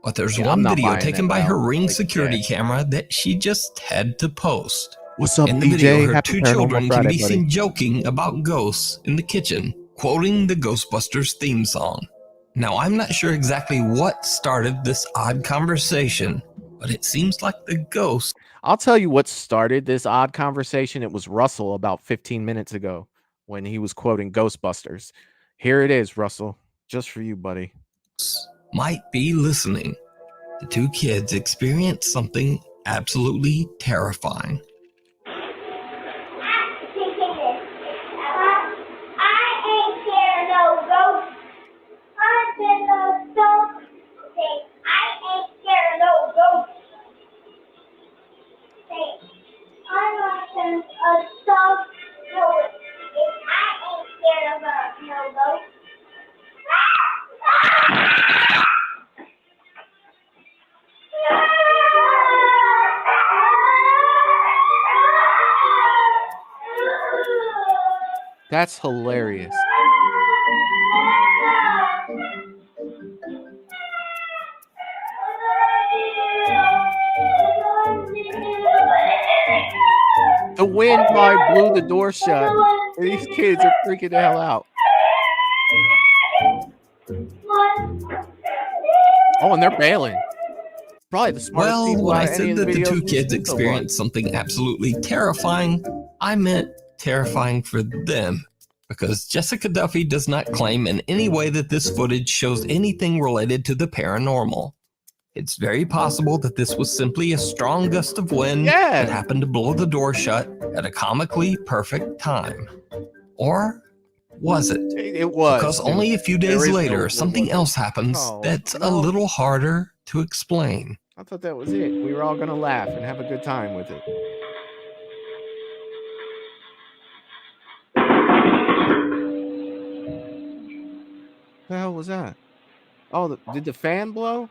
But there's one video taken by her Ring security camera that she just had to post. What's up, in the DJ? video, her Happy two Paranormal children Friday, can be buddy. seen joking about ghosts in the kitchen, quoting the Ghostbusters theme song. Now, I'm not sure exactly what started this odd conversation, but it seems like the ghost. I'll tell you what started this odd conversation. It was Russell about 15 minutes ago when he was quoting Ghostbusters. Here it is, Russell. Just for you, buddy. Might be listening. The two kids experienced something absolutely terrifying. That's hilarious. The wind probably blew the door shut. And these kids are freaking the hell out. Oh, and they're bailing. Probably the smartest Well, people when out I of any said of the that the videos two we've kids seen so far. experienced something absolutely terrifying, I meant terrifying for them. Because Jessica Duffy does not claim in any way that this footage shows anything related to the paranormal. It's very possible that this was simply a strong gust of wind that happened to blow the door shut at a comically perfect time. Or was it? It was. Because only a few days later, something else happens that's a little harder to explain. I thought that was it. We were all going to laugh and have a good time with it. What the hell was that? Oh, did the fan blow?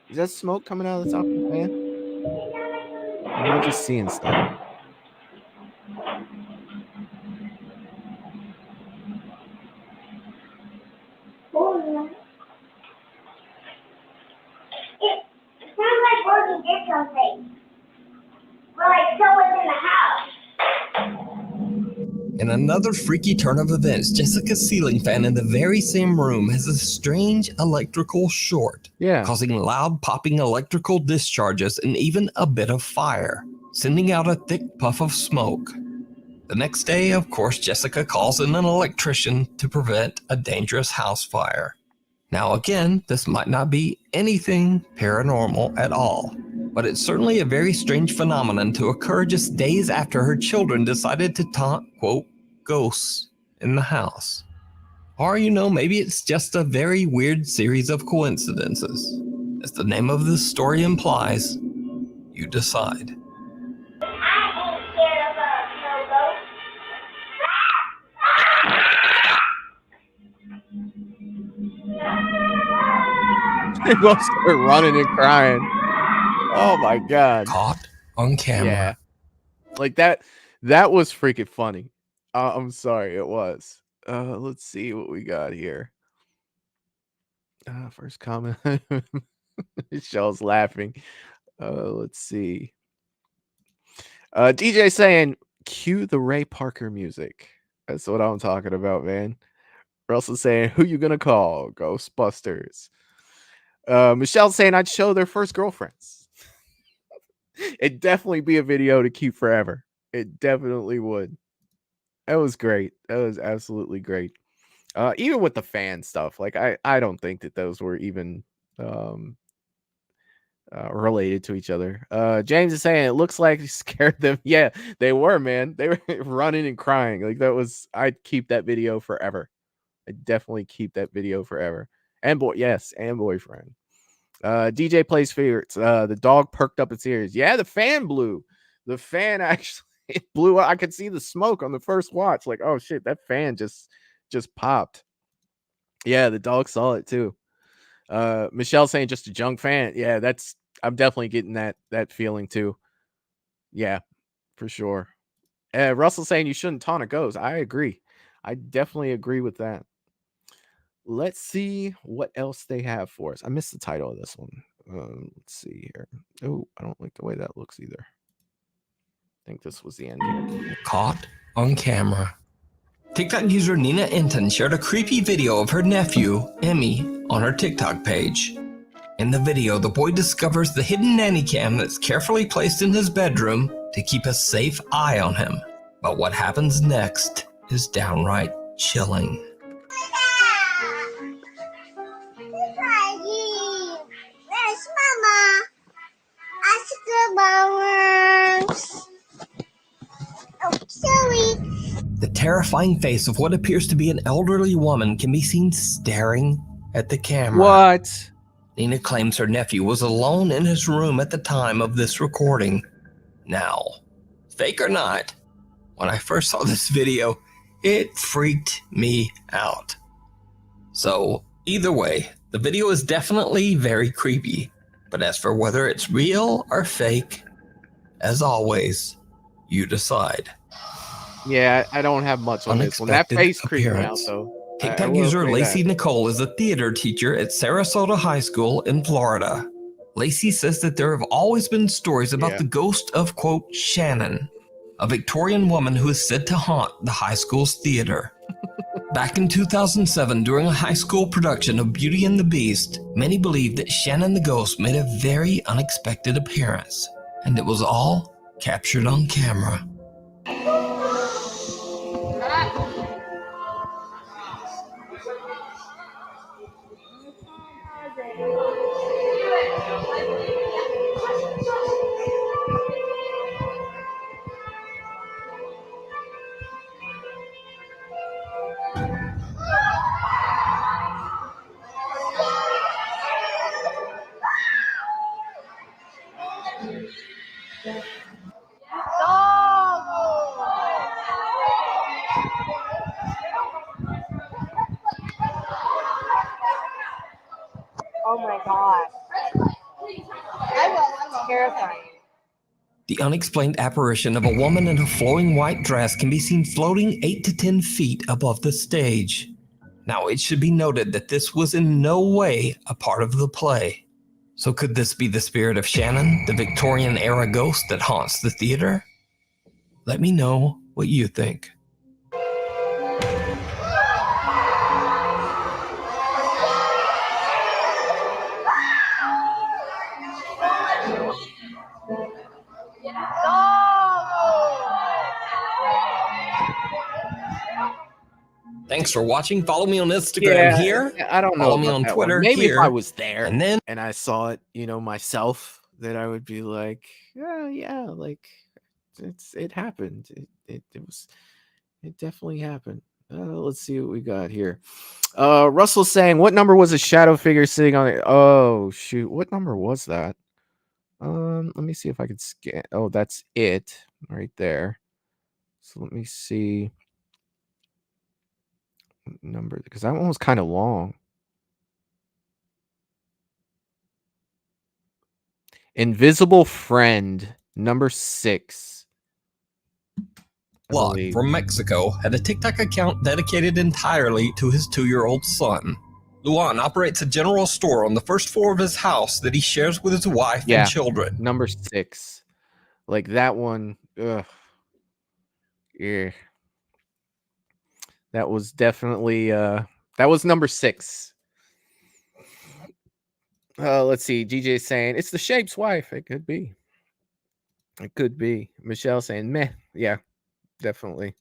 Is that smoke coming out of the top of the fan? Am I just seeing stuff? It sounds like Rosie did something. Well, like someone's in the house. In another freaky turn of events, Jessica's ceiling fan in the very same room has a strange electrical short, causing loud popping electrical discharges and even a bit of fire, sending out a thick puff of smoke. The next day, of course, Jessica calls in an electrician to prevent a dangerous house fire. Now again, this might not be anything paranormal at all, but it's certainly a very strange phenomenon to occur just days after her children decided to taunt, quote, ghosts in the house. Or, maybe it's just a very weird series of coincidences. As the name of this story implies, you decide. They both start running and crying. Oh my god. Caught on camera. Yeah. Like that was freaking funny. I'm sorry, it was. Let's see what we got here. First comment. Michelle's laughing. Let's see. DJ saying, cue the Ray Parker music. That's what I'm talking about, man. Russell saying, who you gonna call? Ghostbusters. Michelle saying, I'd show their first girlfriends. It'd definitely be a video to keep forever. It definitely would. That was great. That was absolutely great. Even with the fan stuff, like I don't think that those were even related to each other. James is saying it looks like you scared them. Yeah, they were, man. They were running and crying. Like that was. I'd keep that video forever. I'd definitely keep that video forever. And boyfriend. DJ plays favorites. The dog perked up its ears. Yeah, the fan blew. The fan actually it blew up. I could see the smoke on the first watch. Like, oh shit, that fan just popped. Yeah, the dog saw it too. Michelle saying just a junk fan. Yeah, I'm definitely getting that feeling too. Yeah, for sure. Russell saying you shouldn't taunt a ghost. I agree. I definitely agree with that. Let's see what else they have for us. I missed the title of this one. Let's see here. Oh, I don't like the way that looks either. I think this was the end here. Caught on camera. TikTok user Nina Enton shared a creepy video of her nephew, Emmy, on her TikTok page. In the video, the boy discovers the hidden nanny cam that's carefully placed in his bedroom to keep a safe eye on him. But what happens next is downright chilling. Where's Mama? Ask her about The terrifying face of what appears to be an elderly woman can be seen staring at the camera. What? Nina claims her nephew was alone in his room at the time of this recording. Now, fake or not, when I first saw this video, it freaked me out. So, either way, the video is definitely very creepy. But as for whether it's real or fake, as always, you decide. Yeah, I don't have much on this one. That face creeped me out, Appearance. though. TikTok user Lacey Nicole is a theater teacher at Sarasota High School in Florida. Lacey says that there have always been stories about the ghost of, quote, Shannon, a Victorian woman who is said to haunt the high school's theater. Back in 2007, during a high school production of Beauty and the Beast, many believed that Shannon the ghost made a very unexpected appearance, and it was all captured on camera. Oh my god. Terrifying. The unexplained apparition of a woman in a flowing white dress can be seen floating 8 to 10 feet above the stage. Now, it should be noted that this was in no way a part of the play. So could this be the spirit of Shannon, the Victorian-era ghost that haunts the theater? Let me know what you think. Thanks for watching. Follow me on Instagram here. I don't know. Follow me on Twitter Maybe here. if I was there and then I saw it, myself, that I would be like, yeah, like it happened. It definitely happened. Let's see what we got here. Russell's saying, what number was a shadow figure sitting on it? Oh shoot, what number was that? Let me see if I could scan. Oh, that's it right there. So let me see what number, because that one was kind of long. Invisible Friend, number 6. Log from Mexico had a TikTok account dedicated entirely to his 2-year-old son. Luan operates a general store on the first floor of his house that he shares with his wife and children. Number 6. Like that one, ugh. Yeah. That was definitely that was number 6. Let's see. GJ saying it's the Shape's wife. It could be. It could be. Michelle saying meh. Yeah, definitely.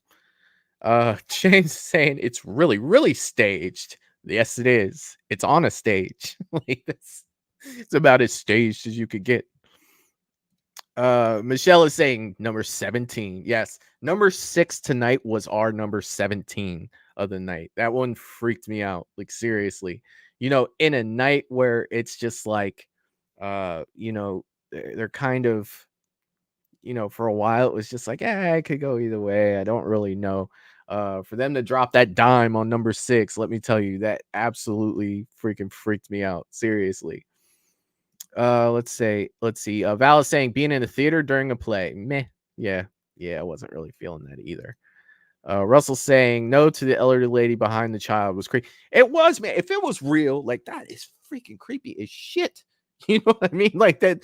James saying it's really, really staged. Yes, it is. It's on a stage. Like this. It's about as staged as you could get. Michelle is saying number 17. Yes, number 6 tonight was our number 17 of the night. That one freaked me out. Like seriously, in a night where it's just like, they're kind of, for a while it was just like, I could go either way. I don't really know. For them to drop that dime on number 6, let me tell you, that absolutely freaking freaked me out. Seriously. Let's see. Val is saying being in a theater during a play. Meh. Yeah, I wasn't really feeling that either. Russell saying no to the elderly lady behind the child was creepy. It was, man. If it was real, like that is freaking creepy as shit. You know what I mean? Like that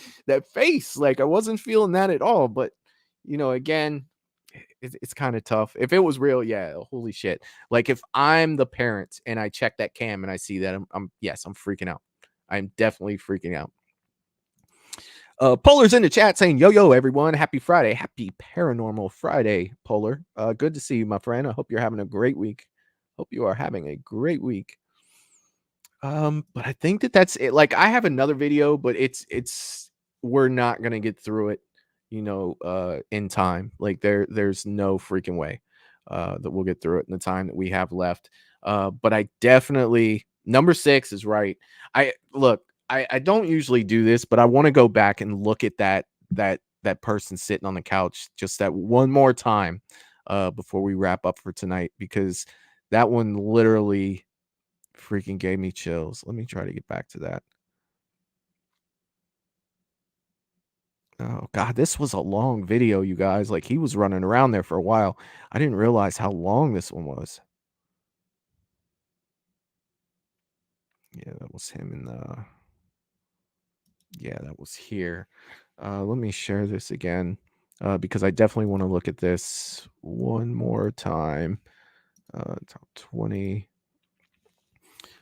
face. Like I wasn't feeling that at all. But again, it's kind of tough. If it was real, yeah, holy shit. Like if I'm the parent and I check that cam and I see that, I'm freaking out. I'm definitely freaking out. Polar's in the chat saying, yo, everyone. Happy Friday. Happy Paranormal Friday, Polar. Good to see you, my friend. I hope you're having a great week. Hope you are having a great week. But I think that's it. Like, I have another video, but we're not going to get through it, in time. Like, there's no freaking way. that we'll get through it in the time that we have left. But I definitely, number 6 is right. I don't usually do this, but I want to go back and look at that person sitting on the couch just that one more time before we wrap up for tonight, because that one literally freaking gave me chills. Let me try to get back to that. Oh god, this was a long video, you guys. Like, he was running around there for a while. I didn't realize how long this one was. Yeah, that was him in the... Yeah, that was here. Let me share this again, because I definitely want to look at this one more time. Top 20.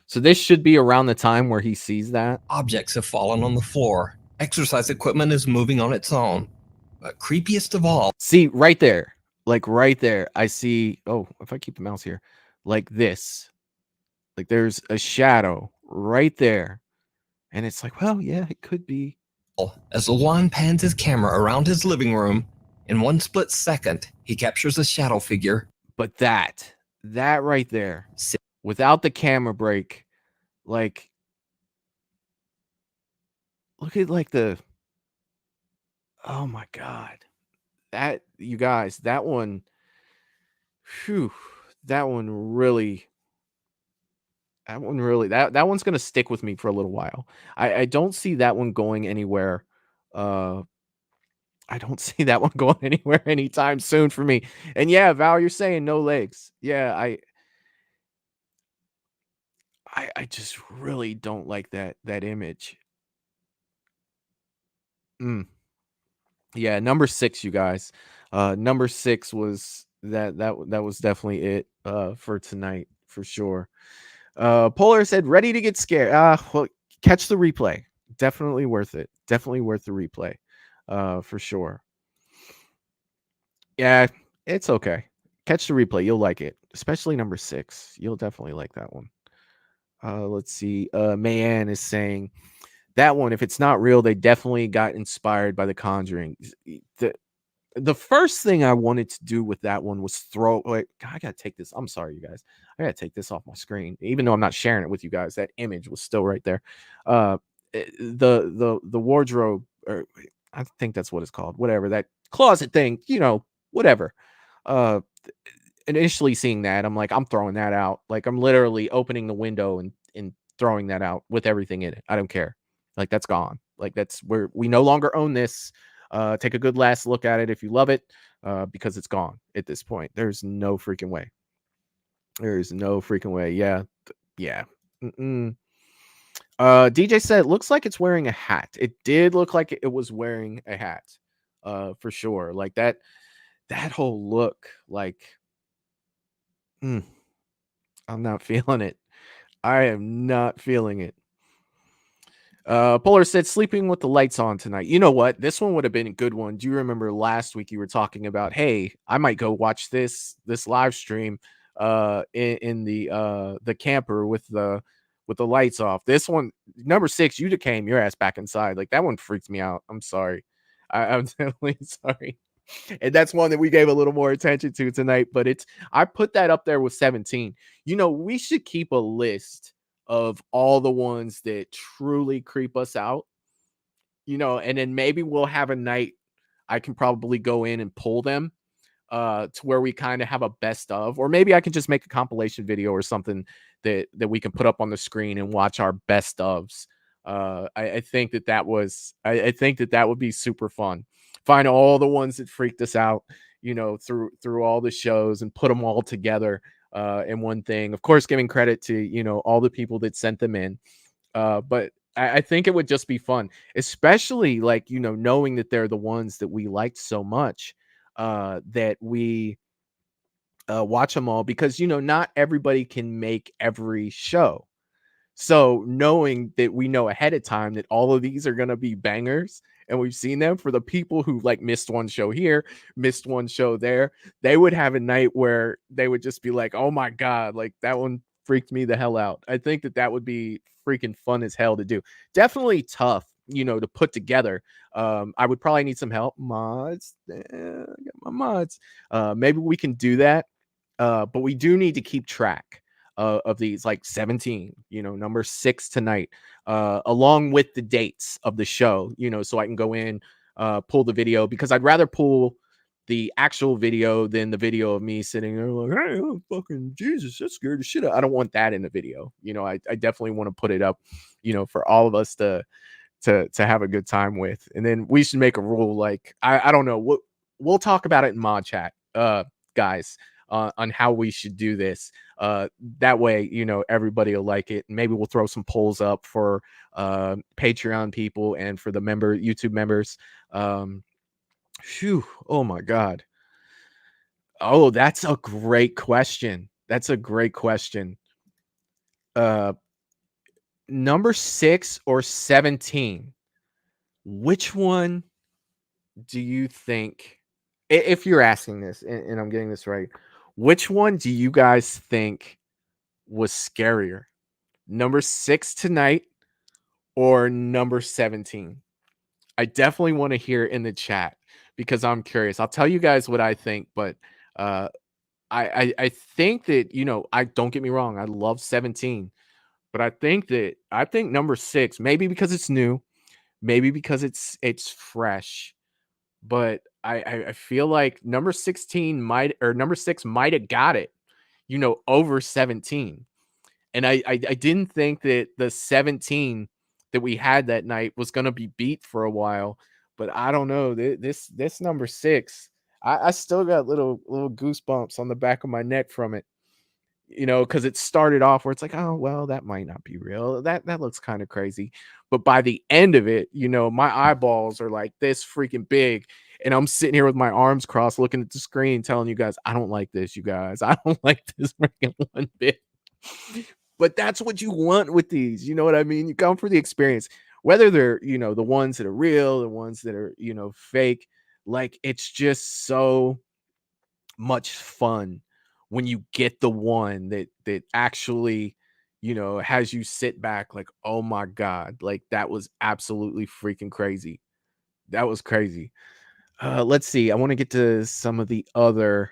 So this should be around the time where he sees that. Objects have fallen on the floor. Exercise equipment is moving on its own. But creepiest of all... See, right there. Like, right there. I see... Oh, if I keep the mouse here. Like this. Like, there's a shadow right there. And it's like, well, yeah, it could be. As Luan pans his camera around his living room, in one split second, he captures a shadow figure. But that right there, without the camera break, like, look at like the... Oh my God. That, you guys, that one, whew, that one really, that one's going to stick with me for a little while. I don't see that one going anywhere. I don't see that one going anywhere anytime soon for me. And yeah, Val, you're saying no legs. Yeah, I just really don't like that image. Yeah, number 6, you guys. Number 6 was that was definitely it for tonight for sure. Polar said ready to get scared. Well, catch the replay. Definitely worth it. Definitely worth the replay. For sure. Yeah, it's okay. Catch the replay. You'll like it. Especially number 6. You'll definitely like that one. Let's see. Mayan is saying that one, if it's not real, they definitely got inspired by The Conjuring. The first thing I wanted to do with that one was throw... Like, I gotta take this. I'm sorry, you guys. I gotta take this off my screen. Even though I'm not sharing it with you guys, that image was still right there. The wardrobe, or I think that's what it's called. Whatever, that closet thing, whatever. Initially seeing that, I'm like, I'm throwing that out. Like, I'm literally opening the window and throwing that out with everything in it. I don't care. Like, that's gone. Like, that's where we no longer own this. Take a good last look at it if you love it, because it's gone at this point. There's no freaking way. There's no freaking way. Yeah. Yeah. DJ said it looks like it's wearing a hat. It did look like it was wearing a hat, for sure. Like that whole look, like, I'm not feeling it. I am not feeling it. Polar said sleeping with the lights on tonight. You know what? This one would have been a good one. Do you remember last week you were talking about, hey, I might go watch this live stream in the camper with the lights off. This one, number 6, you came your ass back inside. Like, that one freaked me out. I'm sorry. I'm definitely sorry. And that's one that we gave a little more attention to tonight, but I put that up there with 17. We should keep a list of all the ones that truly creep us out, and then maybe we'll have a night I can probably go in and pull them to where we kind of have a best of, or maybe I can just make a compilation video or something that we can put up on the screen and watch our best ofs. I think that would be super fun. Find all the ones that freaked us out, through all the shows, and put them all together in one thing. Of course, giving credit to, all the people that sent them in. But I think it would just be fun, especially like, knowing that they're the ones that we liked so much, that we watch them all, because, not everybody can make every show. So knowing that we know ahead of time that all of these are going to be bangers, and we've seen them, for the people who like missed one show here, missed one show there, they would have a night where they would just be like, oh my God, like that one freaked me the hell out. I think that would be freaking fun as hell to do. Definitely tough, to put together. I would probably need some help. Mods. I got my mods. Maybe we can do that. But we do need to keep track of these, like 17, number 6 tonight, along with the dates of the show, so I can go in, pull the video, because I'd rather pull the actual video than the video of me sitting there like, hey, oh, fucking Jesus, that scared the shit out. I don't want that in the video. I definitely want to put it up, for all of us to have a good time with. And then we should make a rule, like, I don't know, we'll talk about it in mod chat, guys, on how we should do this. That way, everybody will like it. And maybe we'll throw some polls up for Patreon people and for the YouTube members. Oh my God. Oh, that's a great question. Number 6 or 17? Which one do you think, if you're asking this and I'm getting this right, which one do you guys think was scarier? Number 6 tonight or number 17? I definitely want to hear in the chat, because I'm curious. I'll tell you guys what I think, but I think that, I don't get me wrong, I love 17, but I think number 6, maybe because it's new, maybe because it's fresh, but I feel like number 16 number 6 might have got it, over 17. And I didn't think that the 17 that we had that night was going to be beat for a while, but I don't know, this number 6, I still got little goosebumps on the back of my neck from it, because it started off where it's like, oh, well, that might not be real. That looks kind of crazy. But by the end of it, my eyeballs are like this freaking big. And I'm sitting here with my arms crossed, looking at the screen, telling you guys, I don't like this, you guys. I don't like this freaking one bit. But that's what you want with these. You know what I mean? You come for the experience, whether they're, the ones that are real, the ones that are, fake. Like, it's just so much fun when you get the one that actually, has you sit back like, oh my God, like that was absolutely freaking crazy. That was crazy. Let's see. I want to get to some of the other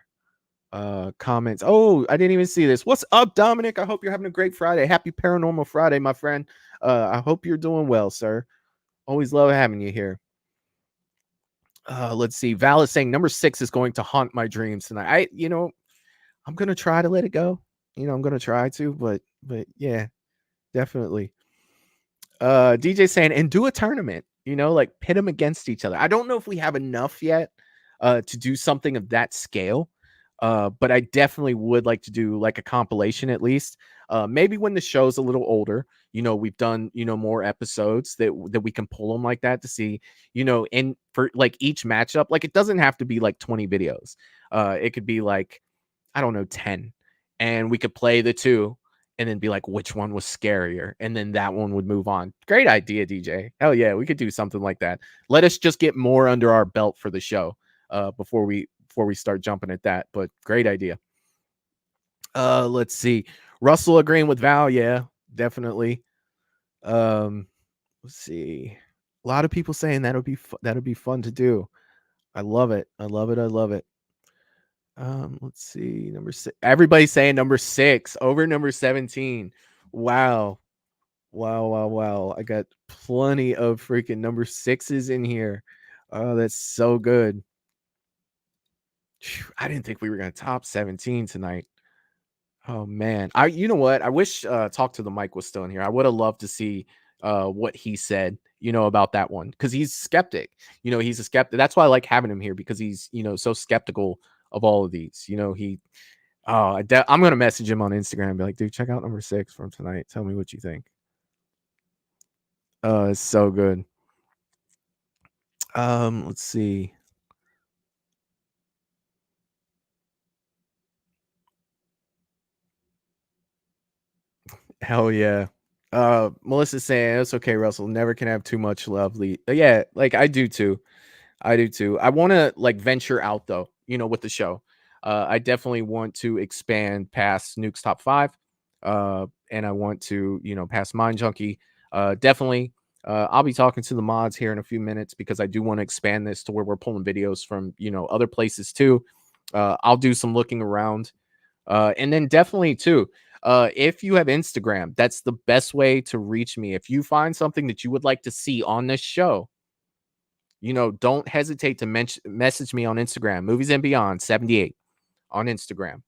comments. Oh, I didn't even see this. What's up, Dominic? I hope you're having a great Friday. Happy Paranormal Friday, my friend. I hope you're doing well, sir. Always love having you here. Let's see. Val is saying number 6 is going to haunt my dreams tonight. I'm gonna try to let it go. I'm gonna try to, but yeah, definitely. DJ saying, and do a tournament, like pit them against each other. I don't know if we have enough yet to do something of that scale. But I definitely would like to do like a compilation, at least. Maybe when the show's a little older, we've done, more episodes that we can pull them like that to see, and for like each matchup, like it doesn't have to be like 20 videos. It could be like, I don't know, 10, and we could play the two and then be like, which one was scarier? And then that one would move on. Great idea, DJ. Hell yeah, we could do something like that. Let us just get more under our belt for the show before we start jumping at that. But great idea. Let's see. Russell agreeing with Val. Yeah, definitely. Let's see. A lot of people saying that'll be fun to do. I love it. Let's see. Number 6. Everybody's saying number 6 over number 17. Wow. I got plenty of freaking number 6s in here. Oh, that's so good. I didn't think we were going to top 17 tonight. Oh man. You know what? I wish Talk to the Mic was still in here. I would have loved to see what he said, about that one, because he's skeptic. He's a skeptic. That's why I like having him here, because he's, so skeptical of all of these. I'm gonna message him on Instagram and be like, dude, check out number 6 from tonight. Tell me what you think. It's so good. Let's see. Hell yeah. Melissa's saying it's okay, Russell. Never can have too much lovely. Yeah, like I do too. I want to like venture out though, with the show. I definitely want to expand past Nukes top 5. And I want to, past Mind Junkie. Definitely. I'll be talking to the mods here in a few minutes, because I do want to expand this to where we're pulling videos from, other places too. I'll do some looking around And then definitely too, if you have Instagram, that's the best way to reach me. If you find something that you would like to see on this show, don't hesitate to message me on Instagram, Movies and Beyond 78 on Instagram.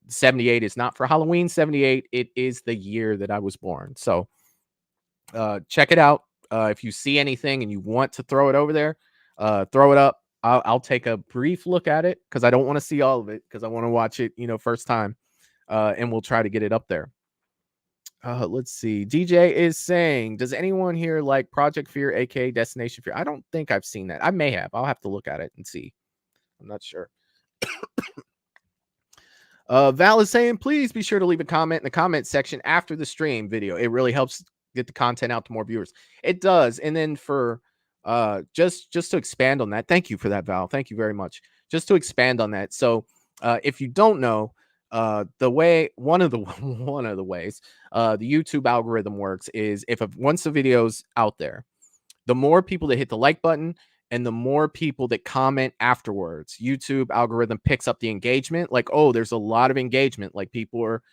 78 is not for Halloween 78. It is the year that I was born. So check it out. If you see anything and you want to throw it over there, throw it up. I'll take a brief look at it because I don't want to see all of it because I want to watch it, first time. And we'll try to get it up there. Let's see. DJ is saying, does anyone here like Project Fear, aka Destination Fear? I don't think I've seen that. I may have. I'll have to look at it and see. I'm not sure. Val is saying, please be sure to leave a comment in the comment section after the stream video. It really helps get the content out to more viewers. It does. And then for just to expand on that, thank you for that, Val. Thank you very much. Just to expand on that. So if you don't know, one of the ways the YouTube algorithm works is once the video's out there, the more people that hit the like button and the more people that comment afterwards, YouTube algorithm picks up the engagement. Like, oh, there's a lot of engagement. Like people are,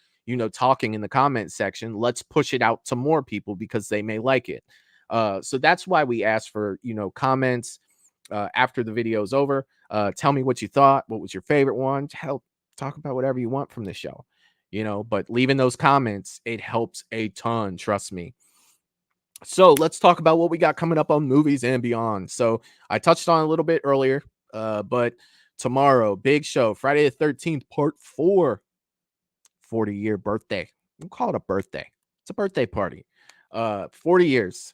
talking in the comment section. Let's push it out to more people because they may like it. So that's why we ask for, comments after the video's over. Tell me what you thought. What was your favorite one? Help talk about whatever you want from the show, but leaving those comments, it helps a ton. Trust me. So let's talk about what we got coming up on Movies and Beyond. So I touched on a little bit earlier, but tomorrow, big show, Friday the 13th, part 4, 40-year birthday. We'll call it a birthday. It's a birthday party. 40 years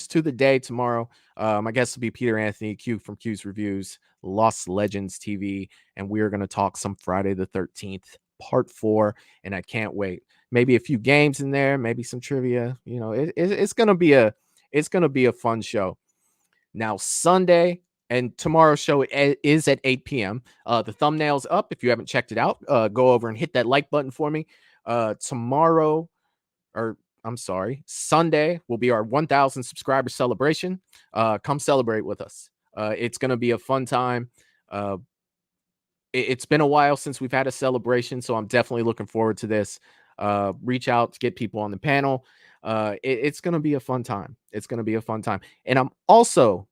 to the day tomorrow. My guest will be Peter Anthony, Q from Q's Reviews, Lost Legends TV, and we're going to talk some Friday the 13th, part 4, and I can't wait. Maybe a few games in there, maybe some trivia. It's gonna be a fun show. Now Sunday and tomorrow's show is at 8 p.m. The thumbnail's up. If you haven't checked it out, go over and hit that like button for me. Sunday will be our 1,000 subscriber celebration. Come celebrate with us. It's gonna be a fun time. It's been a while since we've had a celebration, so I'm definitely looking forward to this. Reach out to get people on the panel. It's going to be a fun time. It's going to be a fun time. And I'm also,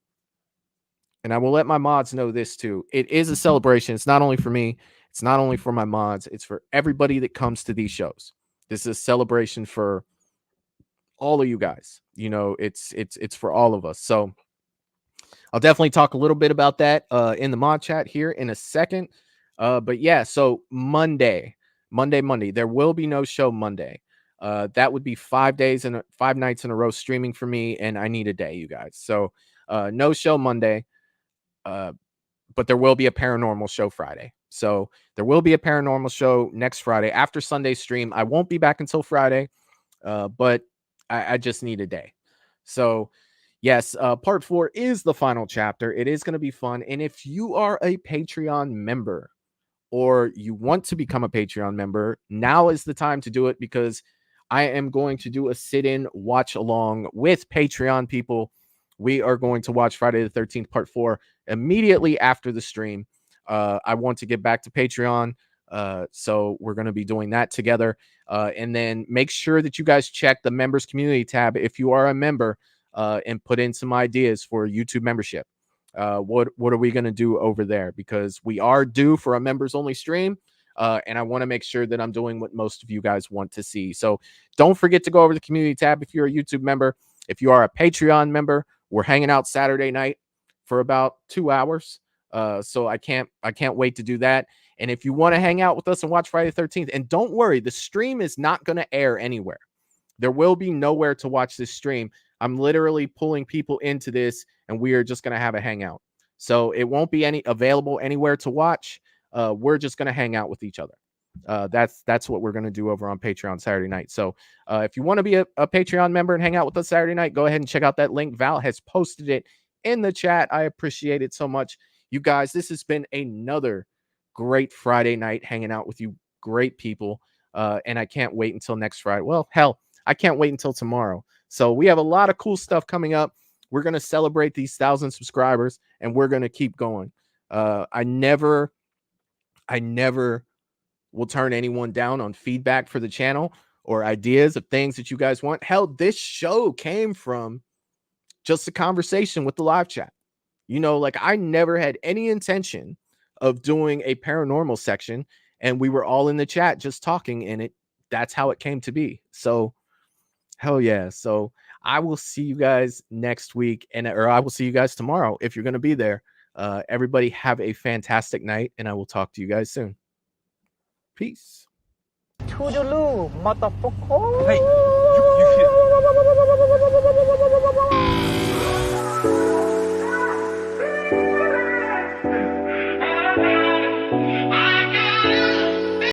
and I will let my mods know this too, it is a celebration. It's not only for me. It's not only for my mods. It's for everybody that comes to these shows. This is a celebration for all of you guys. It's for all of us. So I'll definitely talk a little bit about that in the mod chat here in a second. But yeah, so Monday, there will be no show Monday. That would be 5 nights in a row streaming for me, and I need a day, you guys. So no show Monday, but there will be a paranormal show Friday. So there will be a paranormal show next Friday after Sunday's stream. I won't be back until Friday, but I just need a day. So yes, part 4 is the final chapter. It is going to be fun. And if you are a Patreon member, or you want to become a Patreon member, now is the time to do it, because I am going to do a sit-in watch along with Patreon people. We are going to watch Friday the 13th, part 4 immediately after the stream. I want to get back to Patreon. So we're going to be doing that together. And then make sure that you guys check the members community tab if you are a member, and put in some ideas for YouTube membership. What are we going to do over there? Because we are due for a members only stream. And I want to make sure that I'm doing what most of you guys want to see. So don't forget to go over the community tab if you're a YouTube member. If you are a Patreon member, we're hanging out Saturday night for about 2 hours. So I can't wait to do that. And if you want to hang out with us and watch Friday the 13th, and don't worry, the stream is not going to air anywhere. There will be nowhere to watch this stream. I'm literally pulling people into this, and we are just going to have a hangout. So it won't be available anywhere to watch. We're just going to hang out with each other. That's what we're going to do over on Patreon Saturday night. So if you want to be a Patreon member and hang out with us Saturday night, go ahead and check out that link. Val has posted it in the chat. I appreciate it so much. You guys, this has been another great Friday night hanging out with you great people. And I can't wait until next Friday. Well, hell, I can't wait until tomorrow. So we have a lot of cool stuff coming up. We're going to celebrate these 1,000 subscribers, and we're going to keep going. I never will turn anyone down on feedback for the channel or ideas of things that you guys want. Hell, this show came from just a conversation with the live chat. You know, like I never had any intention of doing a paranormal section, and we were all in the chat just talking, and that's how it came to be. So hell yeah. So I will see you guys next week, or I will see you guys tomorrow if you're going to be there. Everybody have a fantastic night, and I will talk to you guys soon. Peace. Toodaloo, motherfucker. Hey, you